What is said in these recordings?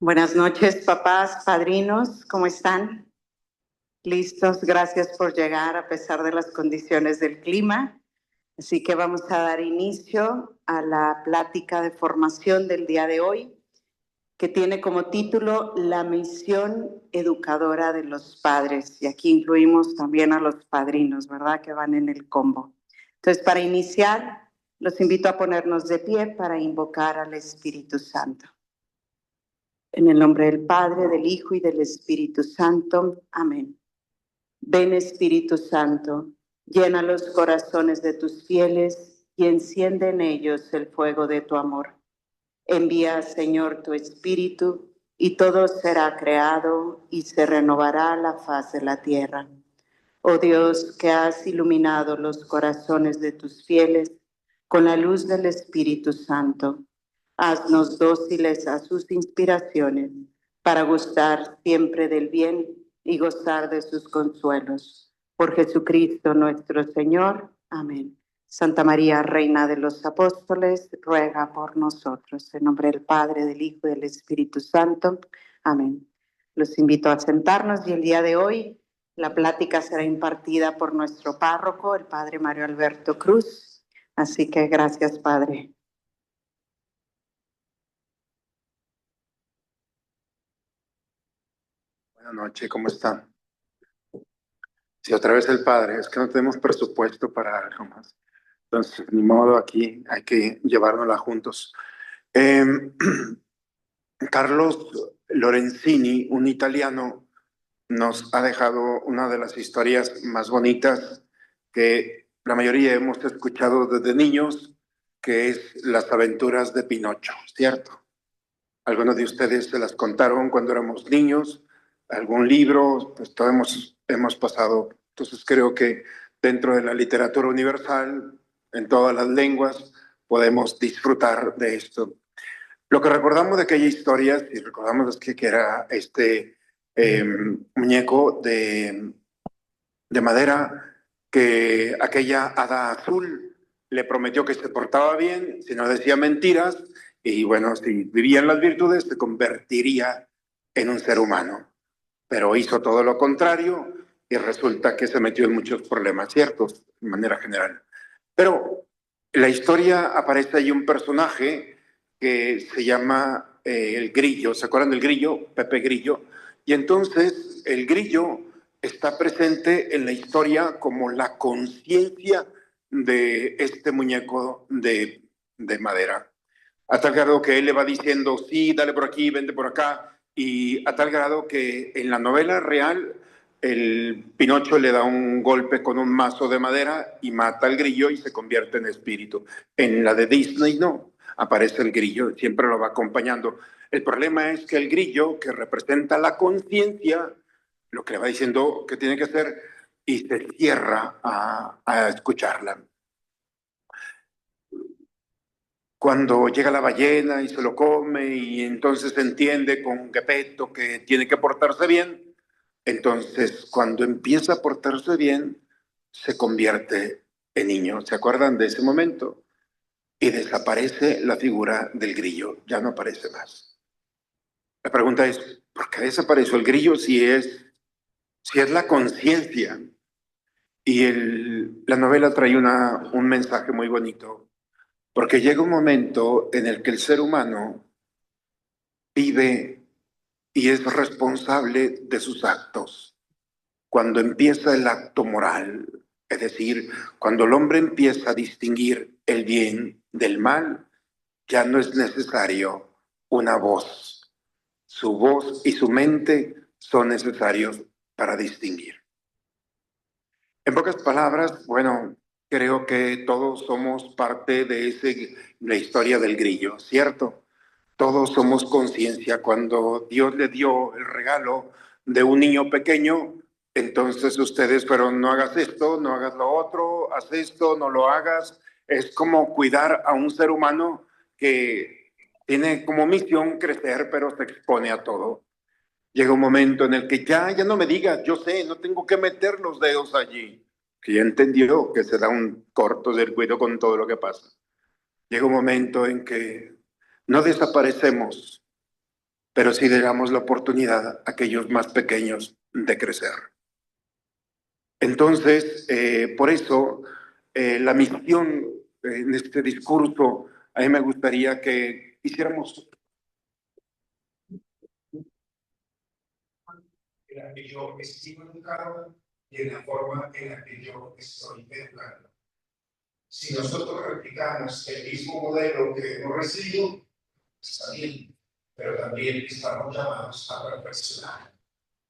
Buenas noches, papás, padrinos, ¿cómo están? ¿Listos? Gracias por llegar a pesar de las condiciones del clima. Así que vamos a dar inicio a la plática de formación del día de hoy, que tiene como título La misión educadora de los padres. Y aquí incluimos también a los padrinos, ¿verdad? Que van en el combo. Entonces, para iniciar, los invito a ponernos de pie para invocar al Espíritu Santo. En el nombre del Padre, del Hijo y del Espíritu Santo. Amén. Ven, Espíritu Santo, llena los corazones de tus fieles y enciende en ellos el fuego de tu amor. Envía, Señor, tu Espíritu, y todo será creado y se renovará la faz de la tierra. Oh Dios, que has iluminado los corazones de tus fieles con la luz del Espíritu Santo, haznos dóciles a sus inspiraciones para gustar siempre del bien y gozar de sus consuelos. Por Jesucristo nuestro Señor. Amén. Santa María, Reina de los Apóstoles, ruega por nosotros. En nombre del Padre, del Hijo y del Espíritu Santo. Amén. Los invito a sentarnos y el día de hoy la plática será impartida por nuestro párroco, el Padre Mario Alberto Cruz. Así que gracias, Padre. Buenas noches, ¿cómo están? Si otra vez el Padre, es que no tenemos presupuesto para algo más. Entonces, ni modo, aquí hay que llevárnosla juntos. Carlos Lorenzini, un italiano, nos ha dejado una de las historias más bonitas que la mayoría hemos escuchado desde niños, que es Las aventuras de Pinocho, ¿cierto? Algunos de ustedes se las contaron cuando éramos niños, algún libro, pues todos hemos pasado. Entonces creo que dentro de la literatura universal, en todas las lenguas, podemos disfrutar de esto. Lo que recordamos de aquella historia, si recordamos es que era este muñeco de madera que aquella hada azul le prometió que se portaba bien, si no decía mentiras, y bueno, si vivía en las virtudes, se convertiría en un ser humano. Pero hizo todo lo contrario y resulta que se metió en muchos problemas, ¿ciertos? De manera general. Pero en la historia aparece ahí un personaje que se llama el Grillo. ¿Se acuerdan del Grillo? Pepe Grillo. Y entonces el Grillo está presente en la historia como la conciencia de este muñeco de madera. A tal grado que él le va diciendo, sí, dale por aquí, vente por acá. Y a tal grado que en la novela real el Pinocho le da un golpe con un mazo de madera y mata al grillo y se convierte en espíritu. En la de Disney no, aparece el grillo, siempre lo va acompañando. El problema es que el grillo, que representa la conciencia, lo que le va diciendo que tiene que hacer, y se cierra a escucharla. Cuando llega la ballena y se lo come y entonces entiende con Gepetto que tiene que portarse bien, entonces cuando empieza a portarse bien, se convierte en niño. ¿Se acuerdan de ese momento? Y desaparece la figura del grillo, ya no aparece más. La pregunta es, ¿por qué desapareció el grillo si es la conciencia? Y la novela trae un mensaje muy bonito, porque llega un momento en el que el ser humano vive y es responsable de sus actos. Cuando empieza el acto moral, es decir, cuando el hombre empieza a distinguir el bien del mal, ya no es necesario una voz. Su voz y su mente son necesarios para distinguir. En pocas palabras, bueno, creo que todos somos parte de la historia del grillo, ¿cierto? Todos somos conciencia. Cuando Dios le dio el regalo de un niño pequeño, entonces ustedes, pero no hagas esto, no hagas lo otro, haz esto, no lo hagas. Es como cuidar a un ser humano que tiene como misión crecer, pero se expone a todo. Llega un momento en el que ya no me digas, yo sé, no tengo que meter los dedos allí, que ya entendió que se da un cortocircuito con todo lo que pasa. Llega un momento en que no desaparecemos, pero sí le damos la oportunidad a aquellos más pequeños de crecer. Entonces, por eso, la misión en este discurso, a mí me gustaría que hiciéramos en la que yo estimo educado y en la forma en la que yo estoy educando. Si nosotros replicamos el mismo modelo que hemos recibido, está bien, pero también estamos llamados a reflexionar.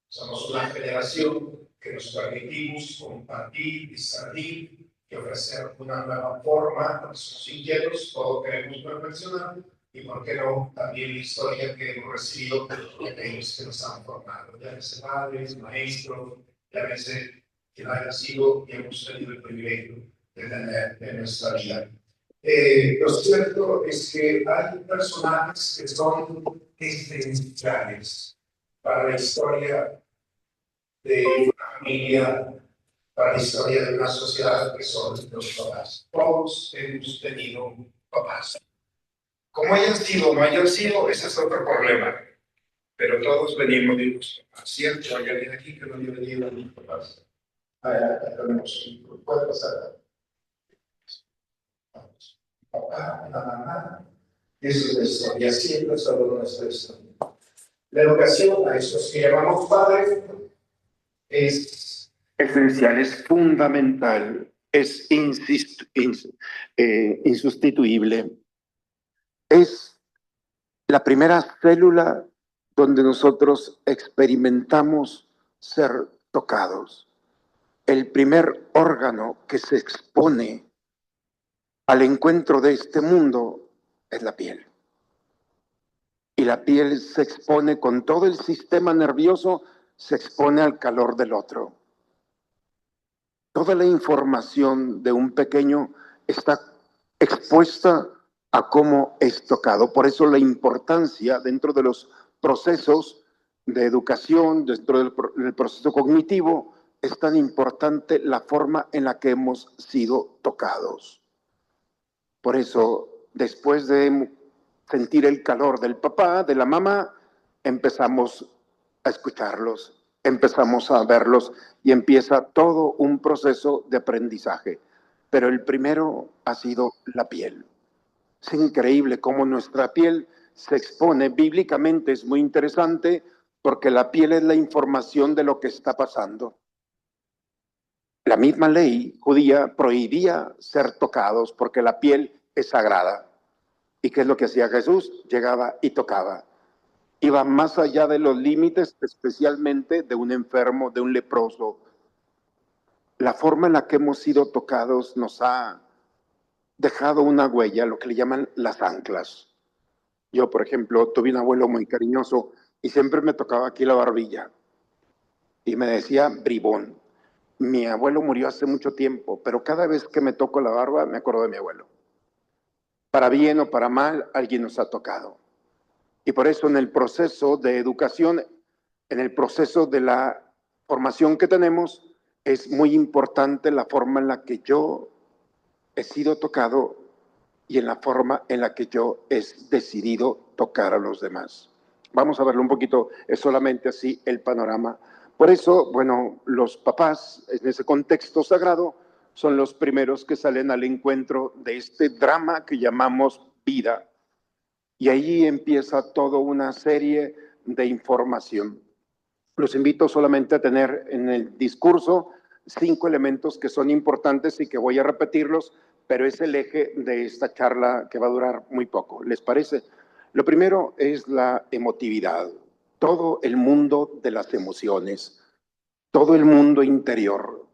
Somos una generación que nos permitimos compartir, discernir y ofrecer una nueva forma, porque somos inquietos, todos queremos reflexionar, y por qué no, también la historia que hemos recibido de aquellos que nos han formado, llámese padres, maestros, llámese quien haya sido y hemos tenido el privilegio de tener en nuestra vida. Lo cierto es que hay personajes que son esenciales para la historia de una familia, para la historia de una sociedad, que son los papás. Todos hemos tenido papás. Como hayan sido o no hayan sido, ese es otro problema. Pero todos venimos de los papás. ¿Cierto? Hay alguien aquí que no haya venido de mis papás. Acá tenemos un... ¿Puede pasar? Vamos. Papá, la mamá. Eso es la historia. Siempre solo nuestra historia. La educación a esos que llamamos padres es esencial, es fundamental, es insustituible. Es la primera célula donde nosotros experimentamos ser tocados. El primer órgano que se expone al encuentro de este mundo es la piel. Y la piel se expone con todo el sistema nervioso, se expone al calor del otro. Toda la información de un pequeño está expuesta a cómo es tocado. Por eso la importancia dentro de los procesos de educación, dentro del proceso cognitivo, es tan importante la forma en la que hemos sido tocados. Por eso, después de sentir el calor del papá, de la mamá, empezamos a escucharlos, empezamos a verlos y empieza todo un proceso de aprendizaje. Pero el primero ha sido la piel. Es increíble cómo nuestra piel se expone. Bíblicamente es muy interesante porque la piel es la información de lo que está pasando. La misma ley judía prohibía ser tocados porque la piel es sagrada. ¿Y qué es lo que hacía Jesús? Llegaba y tocaba. Iba más allá de los límites, especialmente de un enfermo, de un leproso. La forma en la que hemos sido tocados nos ha dejado una huella, lo que le llaman las anclas. Yo, por ejemplo, tuve un abuelo muy cariñoso y siempre me tocaba aquí la barbilla y me decía bribón. Mi abuelo murió hace mucho tiempo, pero cada vez que me toco la barba me acuerdo de mi abuelo. Para bien o para mal, alguien nos ha tocado. Y por eso en el proceso de educación, en el proceso de la formación que tenemos, es muy importante la forma en la que yo he sido tocado y en la forma en la que yo he decidido tocar a los demás. Vamos a verlo un poquito, es solamente así el panorama. Por eso, bueno, los papás en ese contexto sagrado son los primeros que salen al encuentro de este drama que llamamos vida. Y ahí empieza toda una serie de información. Los invito solamente a tener en el discurso 5 elementos que son importantes y que voy a repetirlos, pero es el eje de esta charla que va a durar muy poco. ¿Les parece? Lo primero es la emotividad, todo el mundo de las emociones, todo el mundo interior.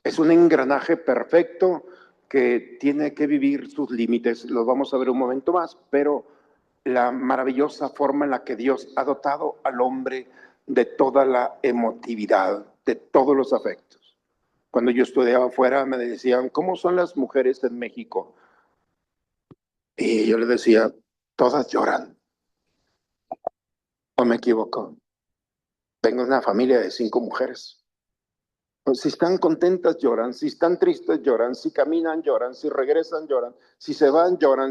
Es un engranaje perfecto que tiene que vivir sus límites, los vamos a ver un momento más, pero la maravillosa forma en la que Dios ha dotado al hombre de toda la emotividad, de todos los afectos. Cuando yo estudiaba afuera me decían, ¿cómo son las mujeres en México? Y yo les decía, todas lloran. ¿O me equivoco? Vengo de una familia de 5 mujeres. Si están contentas, lloran. Si están tristes, lloran. Si caminan, lloran. Si regresan, lloran. Si se van, lloran.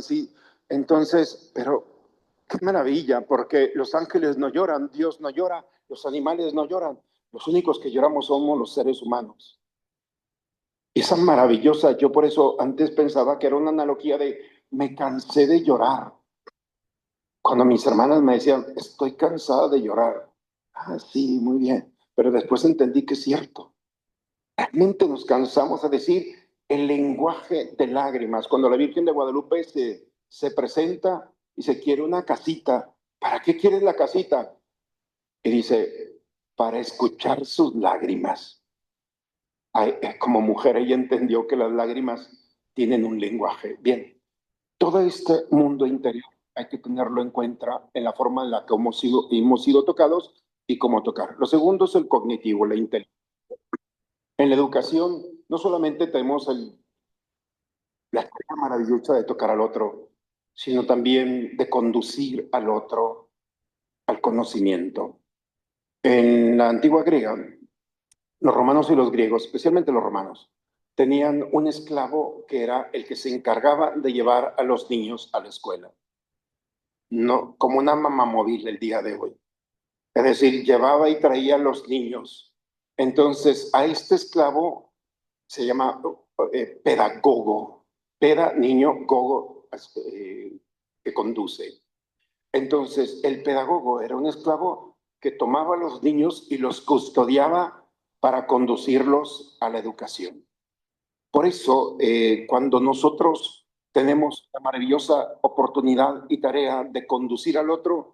Entonces, pero qué maravilla, porque los ángeles no lloran, Dios no llora, los animales no lloran. Los únicos que lloramos somos los seres humanos. Esa maravillosa, yo por eso antes pensaba que era una analogía de me cansé de llorar. Cuando mis hermanas me decían, estoy cansada de llorar. Ah, sí, muy bien. Pero después entendí que es cierto. Realmente nos cansamos de decir el lenguaje de lágrimas. Cuando la Virgen de Guadalupe se presenta y se quiere una casita, ¿para qué quieres la casita? Y dice, para escuchar sus lágrimas. Como mujer ella entendió que las lágrimas tienen un lenguaje. Bien, todo este mundo interior hay que tenerlo en cuenta en la forma en la que hemos sido tocados y cómo tocar. Lo segundo es el cognitivo, la inteligencia. En la educación no solamente tenemos la tarea maravillosa de tocar al otro, sino también de conducir al otro al conocimiento. En la antigua griega, los romanos y los griegos, especialmente los romanos, tenían un esclavo que era el que se encargaba de llevar a los niños a la escuela, no como una mamá móvil el día de hoy. Es decir, llevaba y traía a los niños. Entonces, a este esclavo se llama pedagogo. Peda, niño, gogo, que conduce. Entonces, el pedagogo era un esclavo que tomaba a los niños y los custodiaba para conducirlos a la educación. Por eso, cuando nosotros tenemos la maravillosa oportunidad y tarea de conducir al otro,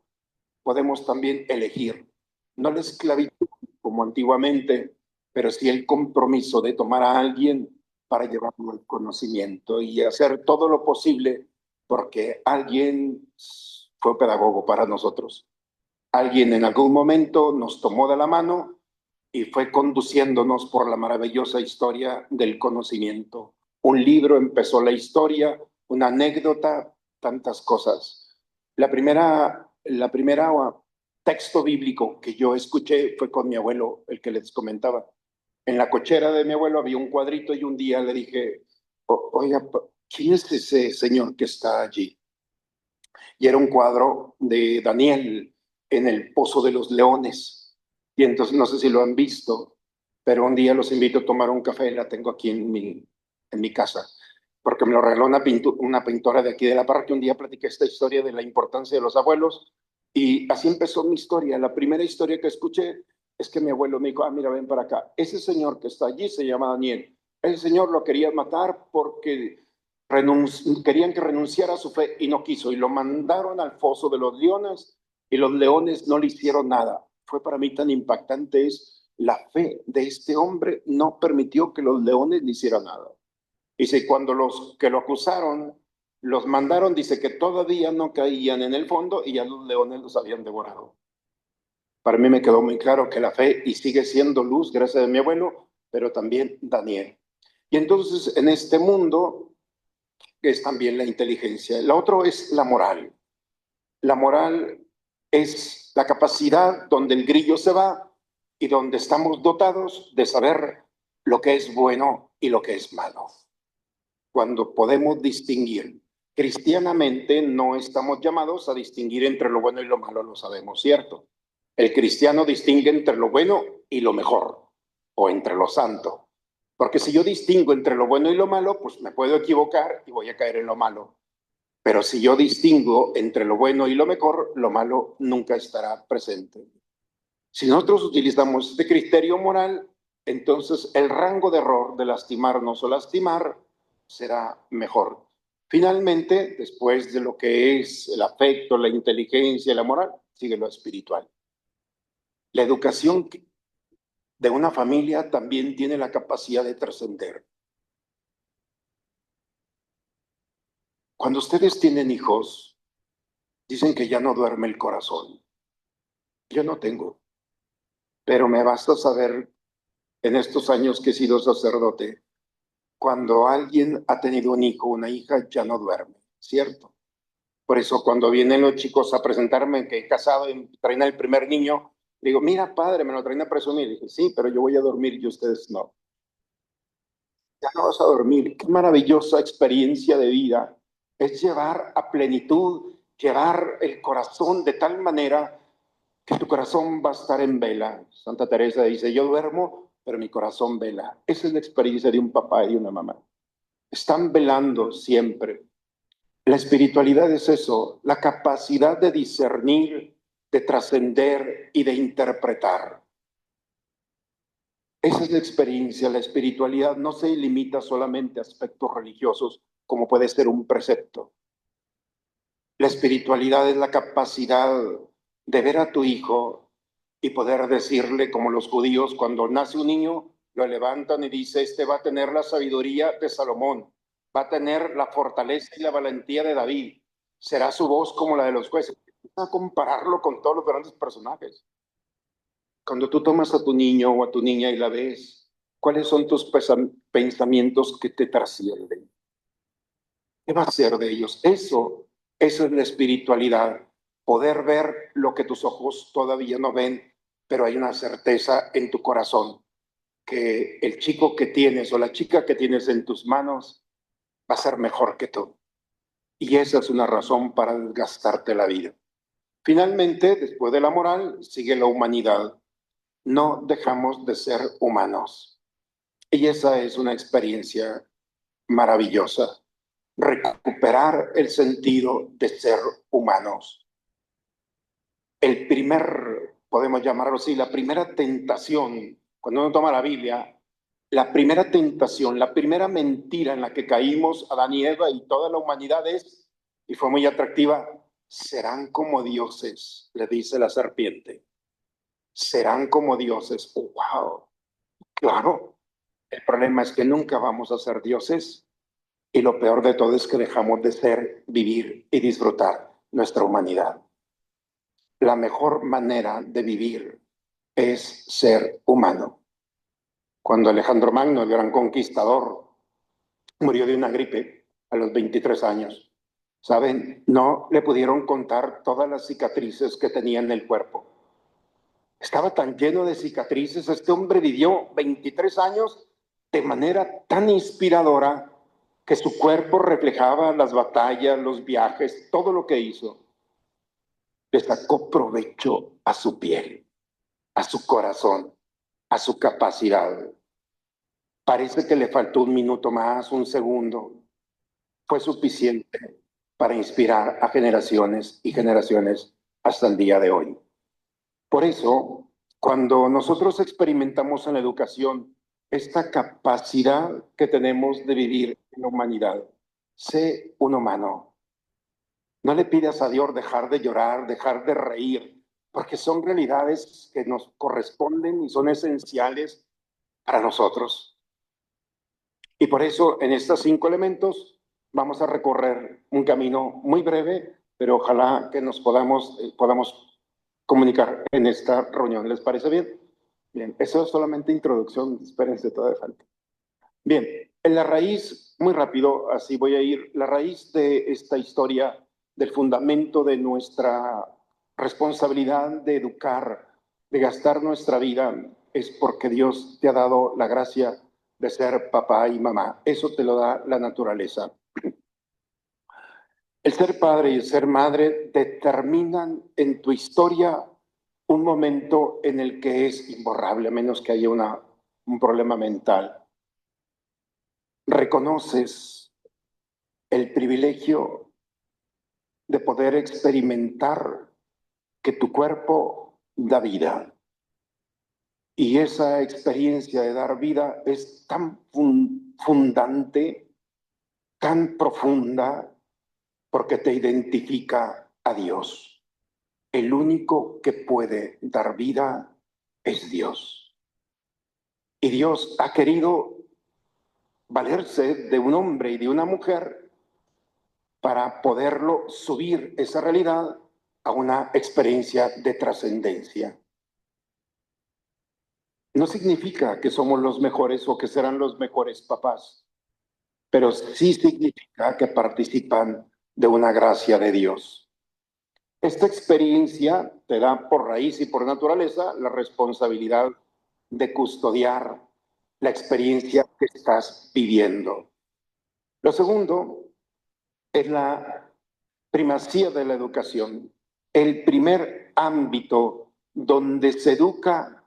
podemos también elegir, no la esclavitud como antiguamente, pero sí el compromiso de tomar a alguien para llevarlo al conocimiento y hacer todo lo posible porque alguien fue pedagogo para nosotros. Alguien en algún momento nos tomó de la mano y fue conduciéndonos por la maravillosa historia del conocimiento. Un libro empezó la historia, una anécdota, tantas cosas. La primera texto bíblico que yo escuché fue con mi abuelo, el que les comentaba. En la cochera de mi abuelo había un cuadrito y un día le dije, oiga, ¿quién es ese señor que está allí? Y era un cuadro de Daniel en el Pozo de los Leones. Y entonces no sé si lo han visto, pero un día los invito a tomar un café, la tengo aquí en mi casa, porque me lo regaló una pintora de aquí de la parroquia. Un día platiqué esta historia de la importancia de los abuelos y así empezó mi historia. La primera historia que escuché es que mi abuelo me dijo, mira, ven para acá. Ese señor que está allí se llama Daniel. Ese señor lo quería matar porque querían que renunciara a su fe y no quiso, y lo mandaron al foso de los leones y los leones no le hicieron nada. Fue para mí tan impactante, es la fe de este hombre no permitió que los leones le hicieran nada. Dice, cuando los que lo acusaron los mandaron, dice que todavía no caían en el fondo y ya los leones los habían devorado. Para mí me quedó muy claro que la fe y sigue siendo luz gracias a mi abuelo, pero también Daniel. Y entonces en este mundo que es también la inteligencia. La otra es la moral. La moral es la capacidad donde el grillo se va y donde estamos dotados de saber lo que es bueno y lo que es malo. Cuando podemos distinguir. Cristianamente no estamos llamados a distinguir entre lo bueno y lo malo, lo sabemos, ¿cierto? El cristiano distingue entre lo bueno y lo mejor, o entre lo santo. Porque si yo distingo entre lo bueno y lo malo, pues me puedo equivocar y voy a caer en lo malo. Pero si yo distingo entre lo bueno y lo mejor, lo malo nunca estará presente. Si nosotros utilizamos este criterio moral, entonces el rango de error de lastimarnos o lastimar será mejor. Finalmente, después de lo que es el afecto, la inteligencia y la moral, sigue lo espiritual. La educación de una familia también tiene la capacidad de trascender. Cuando ustedes tienen hijos, dicen que ya no duerme el corazón. Yo no tengo, pero me basta saber en estos años que he sido sacerdote, cuando alguien ha tenido un hijo o una hija, ya no duerme, ¿cierto? Por eso cuando vienen los chicos a presentarme que he casado y traen el primer niño, Digo, mira, padre, me lo traen a presumir. Dije, sí, pero yo voy a dormir y ustedes no. Ya no vas a dormir. Qué maravillosa experiencia de vida. Es llevar a plenitud, llevar el corazón de tal manera que tu corazón va a estar en vela. Santa Teresa dice, yo duermo, pero mi corazón vela. Esa es la experiencia de un papá y de una mamá. Están velando siempre. La espiritualidad es eso, la capacidad de discernir, de trascender y de interpretar. Esa es la experiencia. La espiritualidad no se limita solamente a aspectos religiosos, como puede ser un precepto. La espiritualidad es la capacidad de ver a tu hijo y poder decirle, como los judíos, cuando nace un niño, lo levantan y dice, este va a tener la sabiduría de Salomón, va a tener la fortaleza y la valentía de David, será su voz como la de los jueces. A compararlo con todos los grandes personajes. Cuando tú tomas a tu niño o a tu niña y la ves, ¿cuáles son tus pensamientos que te trascienden? ¿Qué va a ser de ellos? Eso es la espiritualidad. Poder ver lo que tus ojos todavía no ven, pero hay una certeza en tu corazón que el chico que tienes o la chica que tienes en tus manos va a ser mejor que tú. Y esa es una razón para desgastarte la vida. Finalmente, después de la moral, sigue la humanidad. No dejamos de ser humanos. Y esa es una experiencia maravillosa. Recuperar el sentido de ser humanos. El primer, podemos llamarlo así, la primera tentación, cuando uno toma la Biblia, la primera tentación, la primera mentira en la que caímos Adán y Eva y toda la humanidad es, y fue muy atractiva, serán como dioses, le dice la serpiente. Serán como dioses. Oh, wow, claro. El problema es que nunca vamos a ser dioses. Y lo peor de todo es que dejamos de ser, vivir y disfrutar nuestra humanidad. La mejor manera de vivir es ser humano. Cuando Alejandro Magno, el gran conquistador, murió de una gripe a los 23 años, ¿saben? No le pudieron contar todas las cicatrices que tenía en el cuerpo. Estaba tan lleno de cicatrices. Este hombre vivió 23 años de manera tan inspiradora que su cuerpo reflejaba las batallas, los viajes, todo lo que hizo. Le sacó provecho a su piel, a su corazón, a su capacidad. Parece que le faltó un minuto más, un segundo. Fue suficiente para inspirar a generaciones y generaciones hasta el día de hoy. Por eso, cuando nosotros experimentamos en la educación esta capacidad que tenemos de vivir en la humanidad, sé un humano. No le pidas a Dios dejar de llorar, dejar de reír, porque son realidades que nos corresponden y son esenciales para nosotros. Y por eso, en estos 5 elementos, vamos a recorrer un camino muy breve, pero ojalá que nos podamos comunicar en esta reunión. ¿Les parece bien? Bien, eso es solamente introducción, espérense, todavía falta. Bien, en la raíz, muy rápido, así voy a ir, la raíz de esta historia, del fundamento de nuestra responsabilidad de educar, de gastar nuestra vida, es porque Dios te ha dado la gracia de ser papá y mamá. Eso te lo da la naturaleza. El ser padre y el ser madre determinan en tu historia un momento en el que es imborrable, a menos que haya un problema mental. Reconoces el privilegio de poder experimentar que tu cuerpo da vida. Y esa experiencia de dar vida es tan fundante, tan profunda, porque te identifica a Dios. El único que puede dar vida es Dios. Y Dios ha querido valerse de un hombre y de una mujer para poderlo subir esa realidad a una experiencia de trascendencia. No significa que somos los mejores o que serán los mejores papás, pero sí significa que participan de una gracia de Dios. Esta experiencia te da por raíz y por naturaleza la responsabilidad de custodiar la experiencia que estás viviendo. Lo segundo es la primacía de la educación. El primer ámbito donde se educa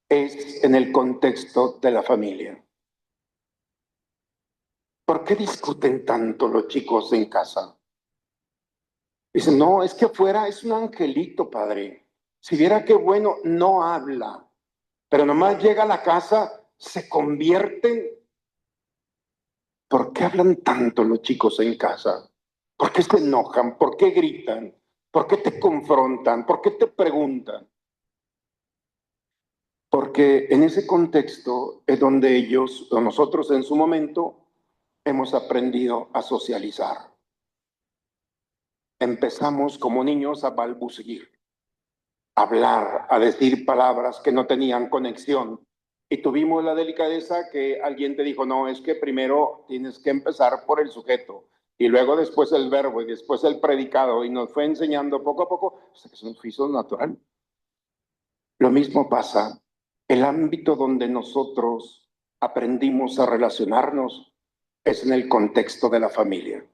es en el contexto de la familia. ¿Por qué discuten tanto los chicos en casa? Dicen, no, es que afuera es un angelito, padre. Si viera qué bueno, no habla, pero nomás llega a la casa, se convierten. ¿Por qué hablan tanto los chicos en casa? ¿Por qué se enojan? ¿Por qué gritan? ¿Por qué te confrontan? ¿Por qué te preguntan? Porque en ese contexto es donde ellos o nosotros en su momento hemos aprendido a socializar. Empezamos como niños a balbucear, a hablar, a decir palabras que no tenían conexión. Y tuvimos la delicadeza que alguien te dijo, no, es que primero tienes que empezar por el sujeto y luego después el verbo y después el predicado y nos fue enseñando poco a poco hasta que se nos hizo natural. Lo mismo pasa, el ámbito donde nosotros aprendimos a relacionarnos es en el contexto de la familia.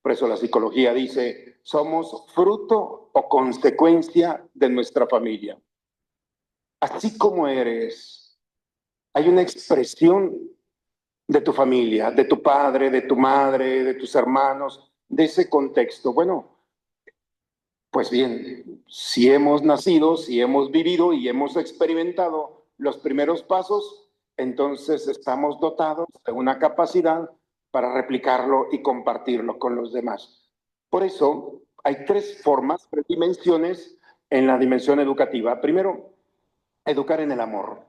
Por eso la psicología dice, somos fruto o consecuencia de nuestra familia. Así como eres, hay una expresión de tu familia, de tu padre, de tu madre, de tus hermanos, de ese contexto. Bueno, pues bien, si hemos nacido, si hemos vivido y hemos experimentado los primeros pasos, entonces estamos dotados de una capacidad para replicarlo y compartirlo con los demás. Por eso hay tres formas, tres dimensiones en la dimensión educativa. Primero, educar en el amor,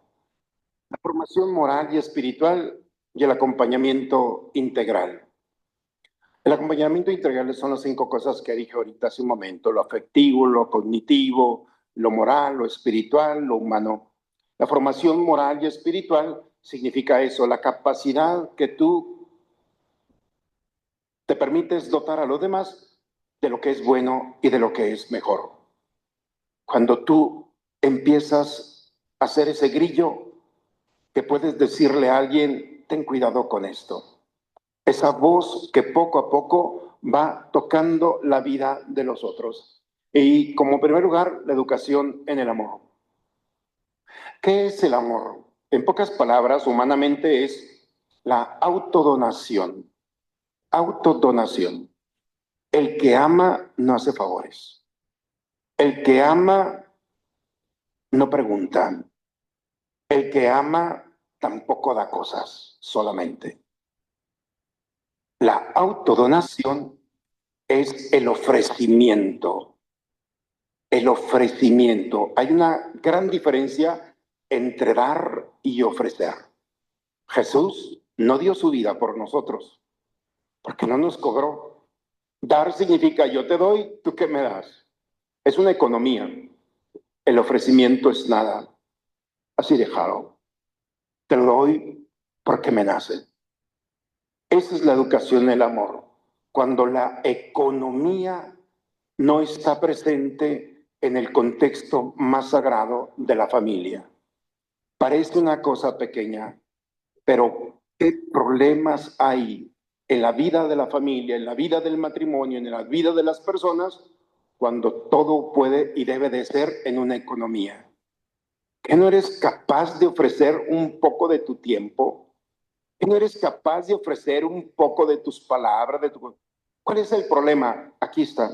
la formación moral y espiritual y el acompañamiento integral. El acompañamiento integral son las 5 cosas que dije ahorita hace un momento, lo afectivo, lo cognitivo, lo moral, lo espiritual, lo humano. La formación moral y espiritual significa eso, la capacidad que tú te permites dotar a los demás de lo que es bueno y de lo que es mejor. Cuando tú empiezas a hacer ese grillo que puedes decirle a alguien, ten cuidado con esto. Esa voz que poco a poco va tocando la vida de los otros. Y como primer lugar, la educación en el amor. ¿Qué es el amor? En pocas palabras, humanamente es la autodonación. Autodonación. El que ama no hace favores. El que ama no pregunta. El que ama tampoco da cosas solamente. La autodonación es el ofrecimiento. El ofrecimiento. Hay una gran diferencia entre dar y ofrecer. Jesús no dio su vida por nosotros, porque no nos cobró. Dar significa yo te doy, ¿tú qué me das? Es una economía. El ofrecimiento es nada. Así dejado. Te lo doy porque me nace. Esa es la educación del amor. Cuando la economía no está presente en el contexto más sagrado de la familia. Parece una cosa pequeña, pero ¿qué problemas hay en la vida de la familia, en la vida del matrimonio, en la vida de las personas, cuando todo puede y debe de ser en una economía? ¿Que no eres capaz de ofrecer un poco de tu tiempo? ¿Que no eres capaz de ofrecer un poco de tus palabras? ¿Cuál es el problema? Aquí está.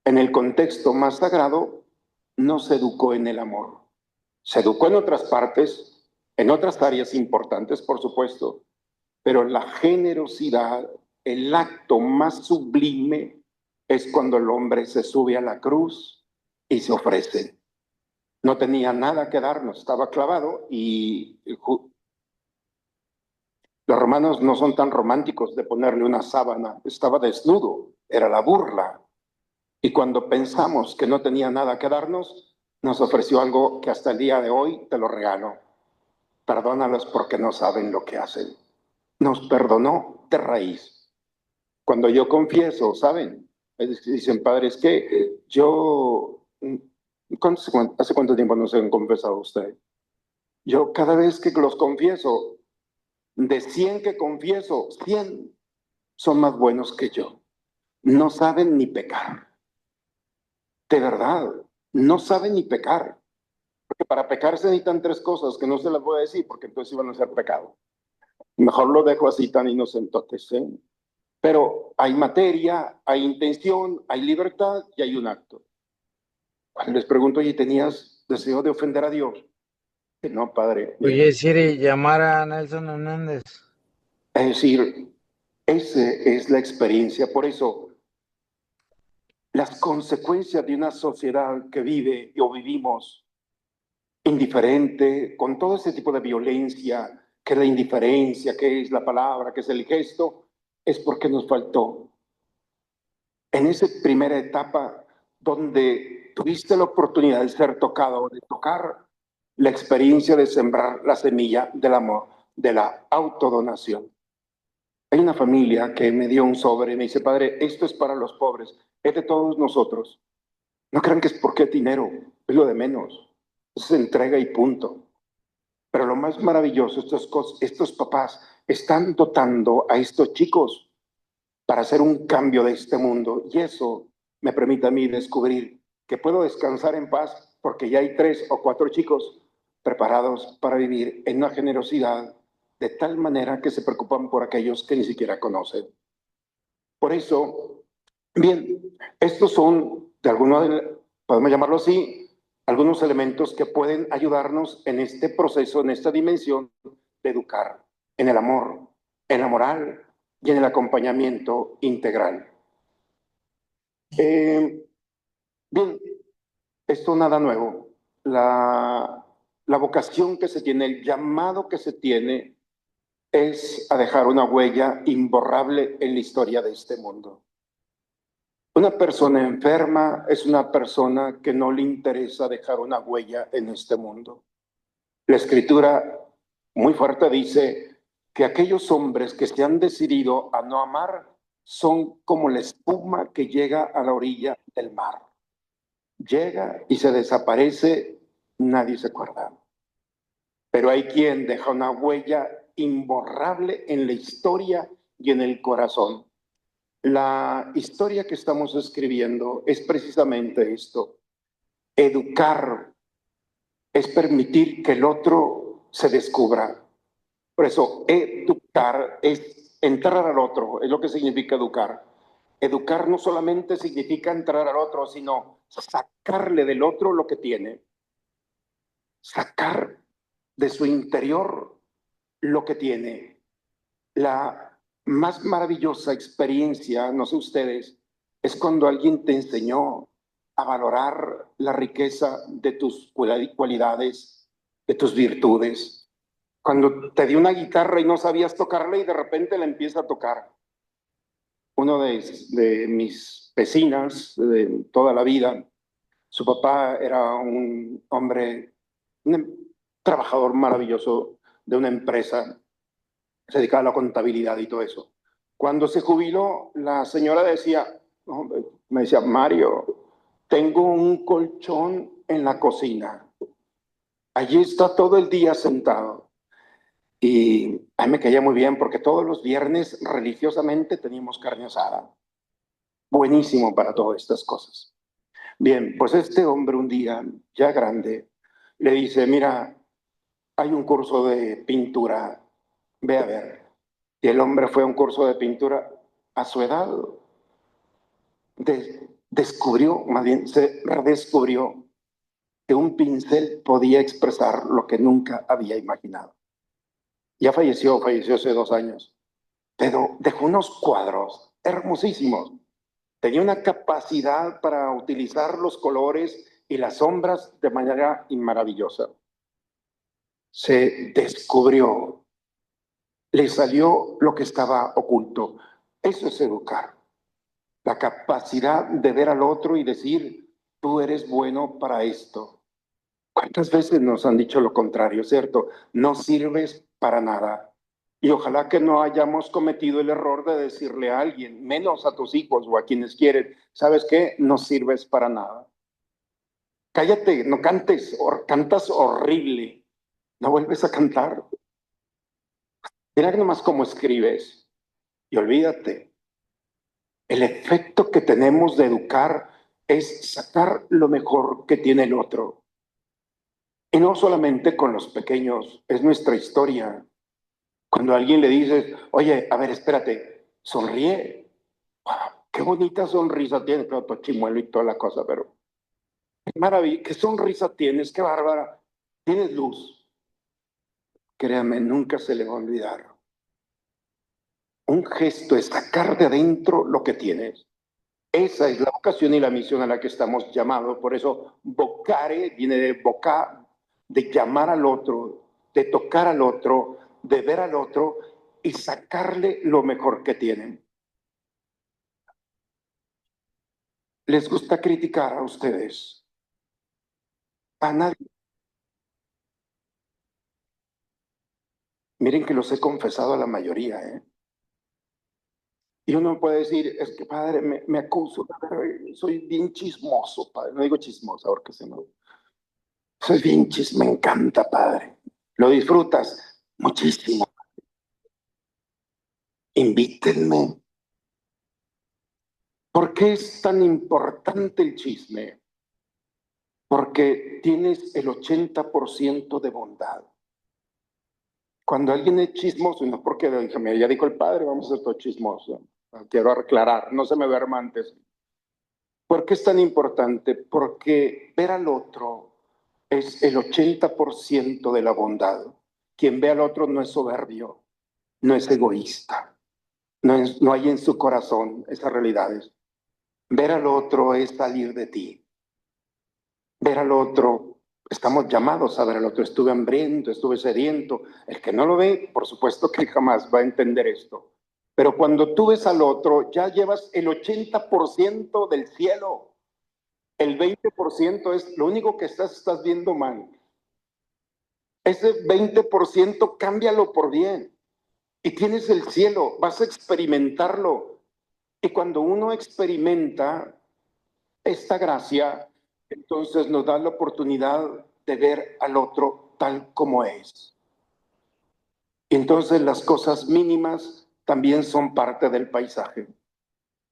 En el contexto más sagrado, no se educó en el amor. Se educó en otras partes, en otras áreas importantes, por supuesto, pero la generosidad, el acto más sublime, es cuando el hombre se sube a la cruz y se ofrece. No tenía nada que darnos, estaba clavado y los romanos no son tan románticos de ponerle una sábana, estaba desnudo, era la burla. Y cuando pensamos que no tenía nada que darnos, nos ofreció algo que hasta el día de hoy te lo regalo. Perdónalos porque no saben lo que hacen. Nos perdonó de raíz. Cuando yo confieso, ¿saben? Dicen, padre, es que yo, ¿hace cuánto tiempo no se han confesado ustedes? Yo cada vez que los confieso, de 100 que confieso, 100 son más buenos que yo. No saben ni pecar. De verdad, no saben ni pecar. Porque para pecar se necesitan 3 cosas que no se las voy a decir porque entonces iban a ser pecado. Mejor lo dejo así tan inocentotes, ¿eh? Pero hay materia, hay intención, hay libertad y hay un acto. Cuando les pregunto, oye, ¿tenías deseo de ofender a Dios? Que no, padre. Oye, Siri, llamar a Nelson Hernández. Es decir, esa es la experiencia. Por eso, las consecuencias de una sociedad que vive o vivimos indiferente, con todo ese tipo de violencia, que es la indiferencia, que es la palabra, que es el gesto, es porque nos faltó. En esa primera etapa donde tuviste la oportunidad de ser tocado, de tocar la experiencia de sembrar la semilla del amor, de la autodonación. Hay una familia que me dio un sobre y me dice, padre, esto es para los pobres, es de todos nosotros. No crean que es porque es dinero, es lo de menos. Es entrega y punto. Pero lo más maravilloso, estos papás están dotando a estos chicos para hacer un cambio de este mundo. Y eso me permite a mí descubrir que puedo descansar en paz porque ya hay 3 o 4 chicos preparados para vivir en una generosidad de tal manera que se preocupan por aquellos que ni siquiera conocen. Por eso, bien, estos son, de alguna, podemos llamarlo así, algunos elementos que pueden ayudarnos en este proceso, en esta dimensión de educar, en el amor, en la moral y en el acompañamiento integral. Bien, esto nada nuevo. La vocación que se tiene, el llamado que se tiene es a dejar una huella imborrable en la historia de este mundo. Una persona enferma es una persona que no le interesa dejar una huella en este mundo. La escritura muy fuerte dice que aquellos hombres que se han decidido a no amar son como la espuma que llega a la orilla del mar. Llega y se desaparece, nadie se acuerda. Pero hay quien deja una huella imborrable en la historia y en el corazón. La historia que estamos escribiendo es precisamente esto. Educar es permitir que el otro se descubra. Por eso, educar es entrar al otro, es lo que significa educar. Educar no solamente significa entrar al otro, sino sacarle del otro lo que tiene. Sacar de su interior lo que tiene. La más maravillosa experiencia, no sé ustedes, es cuando alguien te enseñó a valorar la riqueza de tus cualidades, de tus virtudes. Cuando te dio una guitarra y no sabías tocarla y de repente la empieza a tocar. Uno de mis vecinas de toda la vida, su papá era un hombre, un trabajador maravilloso de una empresa, se dedicaba a la contabilidad y todo eso. Cuando se jubiló, la señora decía, me decía, Mario, tengo un colchón en la cocina. Allí está todo el día sentado. Y a mí me caía muy bien porque todos los viernes religiosamente teníamos carne asada. Buenísimo para todas estas cosas. Bien, pues este hombre un día, ya grande, le dice, mira, hay un curso de pintura, ve a ver. Y el hombre fue a un curso de pintura a su edad. Descubrió, más bien se redescubrió que un pincel podía expresar lo que nunca había imaginado. Ya falleció hace 2 años, pero dejó unos cuadros hermosísimos. Tenía una capacidad para utilizar los colores y las sombras de manera maravillosa. Se descubrió, le salió lo que estaba oculto. Eso es educar. La capacidad de ver al otro y decir, tú eres bueno para esto. ¿Cuántas veces nos han dicho lo contrario, cierto? No sirves para nada. Y ojalá que no hayamos cometido el error de decirle a alguien, menos a tus hijos o a quienes quieren, ¿sabes qué? No sirves para nada. Cállate, no cantes, cantas horrible. No vuelves a cantar. Mira nomás cómo escribes. Y olvídate. El efecto que tenemos de educar es sacar lo mejor que tiene el otro. Y no solamente con los pequeños, es nuestra historia. Cuando a alguien le dices, oye, a ver, espérate, sonríe. ¡Wow! Qué bonita sonrisa tienes, claro, tu chimuelo y toda la cosa, pero qué maravilla, qué sonrisa tienes, qué bárbara. Tienes luz. Créame, nunca se le va a olvidar. Un gesto es sacar de adentro lo que tienes. Esa es la vocación y la misión a la que estamos llamados. Por eso, vocare viene de boca, de llamar al otro, de tocar al otro, de ver al otro y sacarle lo mejor que tienen. ¿Les gusta criticar a ustedes? A nadie. Miren que los he confesado a la mayoría, ¿eh? Y uno puede decir, es que padre, me acuso, soy bien chismoso, padre. No digo chismoso, ahora que se me... Soy bien me encanta, padre. ¿Lo disfrutas? Muchísimo. Invítenme. ¿Por qué es tan importante el chisme? Porque tienes el 80% de bondad. Cuando alguien es chismoso, y no porque ya dijo el padre, vamos a ser todo chismoso. Quiero aclarar, no se me duerma antes. ¿Por qué es tan importante? Porque ver al otro es el 80% de la bondad. Quien ve al otro no es soberbio, no es egoísta, no hay en su corazón esas realidades. Ver al otro es salir de ti. Ver al otro, estamos llamados a ver al otro. Estuve hambriento, estuve sediento. El que no lo ve, por supuesto que jamás va a entender esto. Pero cuando tú ves al otro, ya llevas el 80% del cielo. El 20% es lo único que estás viendo mal. Ese 20% cámbialo por bien. Y tienes el cielo, vas a experimentarlo. Y cuando uno experimenta esta gracia, entonces nos da la oportunidad de ver al otro tal como es. Y entonces las cosas mínimas también son parte del paisaje.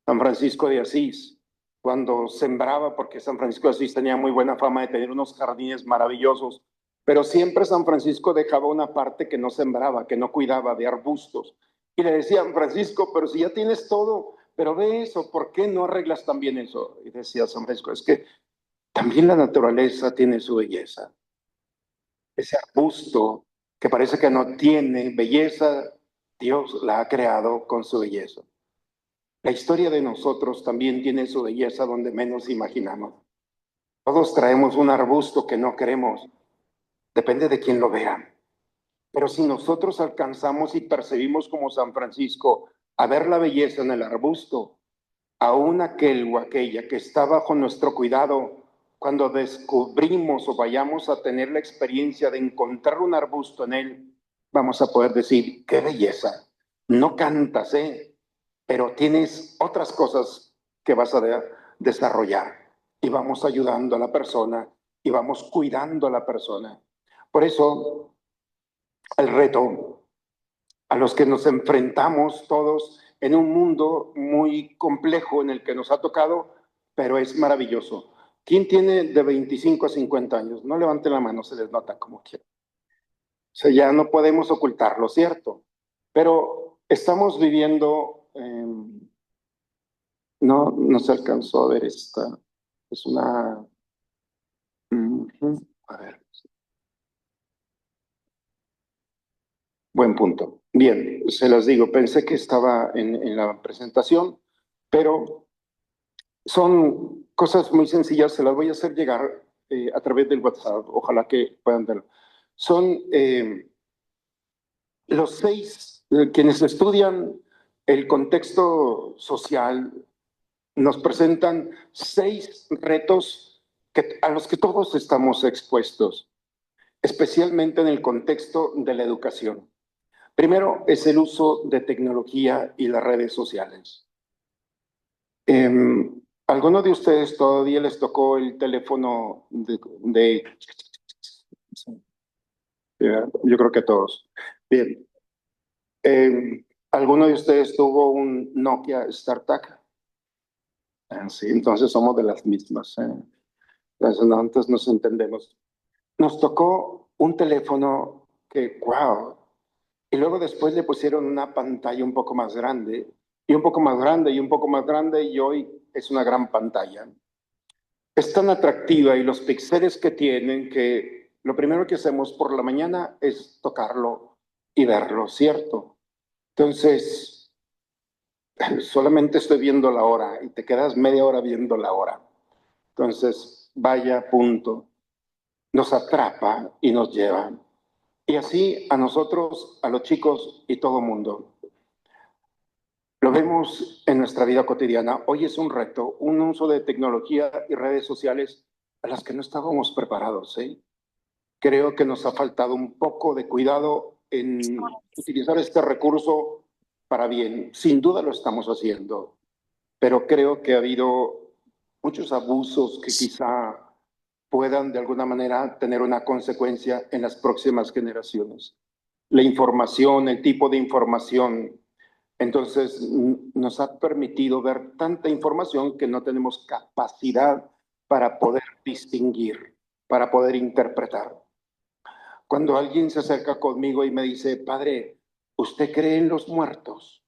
San Francisco de Asís, cuando sembraba, porque San Francisco de Asís tenía muy buena fama de tener unos jardines maravillosos, pero siempre San Francisco dejaba una parte que no sembraba, que no cuidaba, de arbustos. Y le decían, Francisco, pero si ya tienes todo, pero ve eso, ¿por qué no arreglas también eso? Y decía San Francisco, es que también la naturaleza tiene su belleza. Ese arbusto que parece que no tiene belleza, Dios la ha creado con su belleza. La historia de nosotros también tiene su belleza donde menos imaginamos. Todos traemos un arbusto que no queremos, depende de quién lo vea. Pero si nosotros alcanzamos y percibimos como San Francisco a ver la belleza en el arbusto, aún aquel o aquella que está bajo nuestro cuidado, cuando descubrimos o vayamos a tener la experiencia de encontrar un arbusto en él, vamos a poder decir, qué belleza. No cantas, pero tienes otras cosas que vas a desarrollar y vamos ayudando a la persona y vamos cuidando a la persona. Por eso, el reto a los que nos enfrentamos todos en un mundo muy complejo en el que nos ha tocado, pero es maravilloso. ¿Quién tiene de 25 a 50 años? No levanten la mano, se les nota como quieran. O sea, ya no podemos ocultarlo, ¿cierto? Pero estamos viviendo, no se alcanzó a ver esta, es una, a ver, buen punto. Bien, se los digo, pensé que estaba en la presentación, pero son cosas muy sencillas, se las voy a hacer llegar a través del WhatsApp, ojalá que puedan verlo. Son los 6, quienes estudian el contexto social, nos presentan 6 retos a los que todos estamos expuestos, especialmente en el contexto de la educación. Primero es el uso de tecnología y las redes sociales. ¿Alguno de ustedes todavía les tocó el teléfono yo creo que todos. Bien. ¿Alguno de ustedes tuvo un Nokia StarTAC? Sí, entonces somos de las mismas. Entonces, no, entonces nos entendemos. Nos tocó un teléfono que, wow. Y luego después le pusieron una pantalla un poco más grande, y un poco más grande, y un poco más grande, y hoy es una gran pantalla. Es tan atractiva y los píxeles que tienen que lo primero que hacemos por la mañana es tocarlo y verlo, ¿cierto? Entonces, solamente estoy viendo la hora y te quedas media hora viendo la hora. Entonces, vaya punto. Nos atrapa y nos lleva. Y así a nosotros, a los chicos y todo mundo. Lo vemos en nuestra vida cotidiana. Hoy es un reto, un uso de tecnología y redes sociales a las que no estábamos preparados. Creo que nos ha faltado un poco de cuidado en utilizar este recurso para bien. Sin duda lo estamos haciendo, pero creo que ha habido muchos abusos que quizá puedan de alguna manera tener una consecuencia en las próximas generaciones. La información, el tipo de información, entonces nos ha permitido ver tanta información que no tenemos capacidad para poder distinguir, para poder interpretar. Cuando alguien se acerca conmigo y me dice, padre, ¿usted cree en los muertos?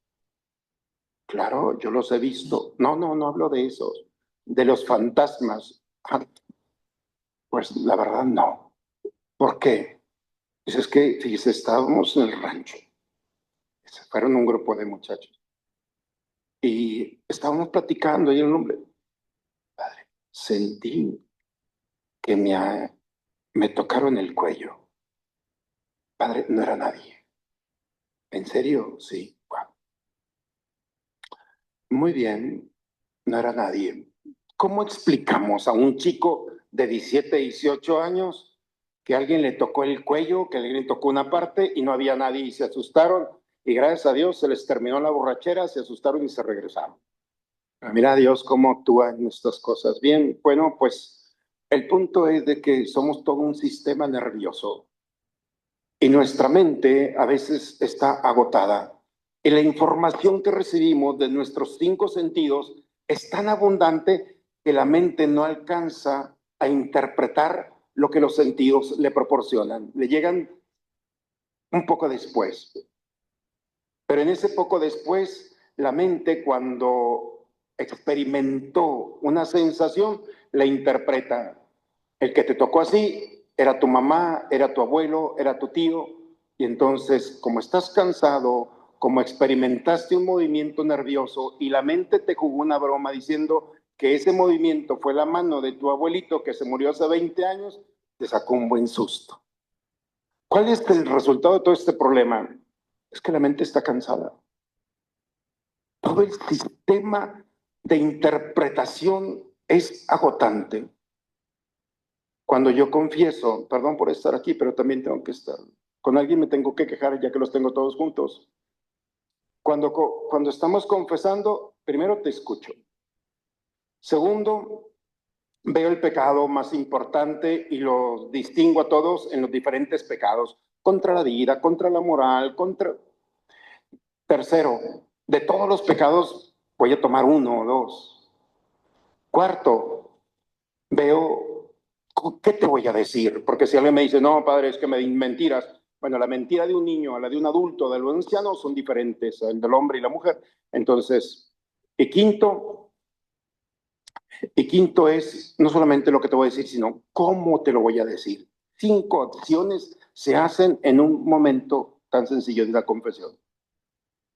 Claro, yo los he visto. No, no hablo de esos, de los fantasmas. Pues la verdad no. ¿Por qué? Pues es que, fíjese, estábamos en el rancho. Se fueron un grupo de muchachos. Y estábamos platicando y el hombre, padre, sentí que me tocaron el cuello. Padre, no era nadie. ¿En serio? Sí. Wow. Muy bien, no era nadie. ¿Cómo explicamos a un chico de 17, 18 años que alguien le tocó el cuello, que alguien le tocó una parte y no había nadie y se asustaron? Y gracias a Dios se les terminó la borrachera, se asustaron y se regresaron. Mira a Dios cómo actúa en estas cosas. Bien, bueno, pues el punto es de que somos todo un sistema nervioso y nuestra mente a veces está agotada. Y la información que recibimos de nuestros 5 sentidos es tan abundante que la mente no alcanza a interpretar lo que los sentidos le proporcionan. Le llegan un poco después. Pero en ese poco después, la mente cuando experimentó una sensación, la interpreta. El que te tocó así era tu mamá, era tu abuelo, era tu tío, y entonces, como estás cansado, como experimentaste un movimiento nervioso y la mente te jugó una broma diciendo que ese movimiento fue la mano de tu abuelito que se murió hace 20 años, te sacó un buen susto. ¿Cuál es el resultado de todo este problema? Es que la mente está cansada. Todo el sistema de interpretación es agotante. Cuando yo confieso, perdón por estar aquí, pero también tengo que estar. Con alguien me tengo que quejar ya que los tengo todos juntos. Cuando estamos confesando, primero te escucho. Segundo, veo el pecado más importante y lo distingo a todos en los diferentes pecados. Contra la vida, contra la moral, contra... Tercero, de todos los pecados voy a tomar uno o dos. Cuarto, veo, ¿qué te voy a decir? Porque si alguien me dice, no, padre, es que me di mentiras. Bueno, la mentira de un niño a la de un adulto, de los ancianos, son diferentes, el del hombre y la mujer. Entonces, y quinto es no solamente lo que te voy a decir, sino cómo te lo voy a decir. 5 acciones se hacen en un momento tan sencillo de la confesión.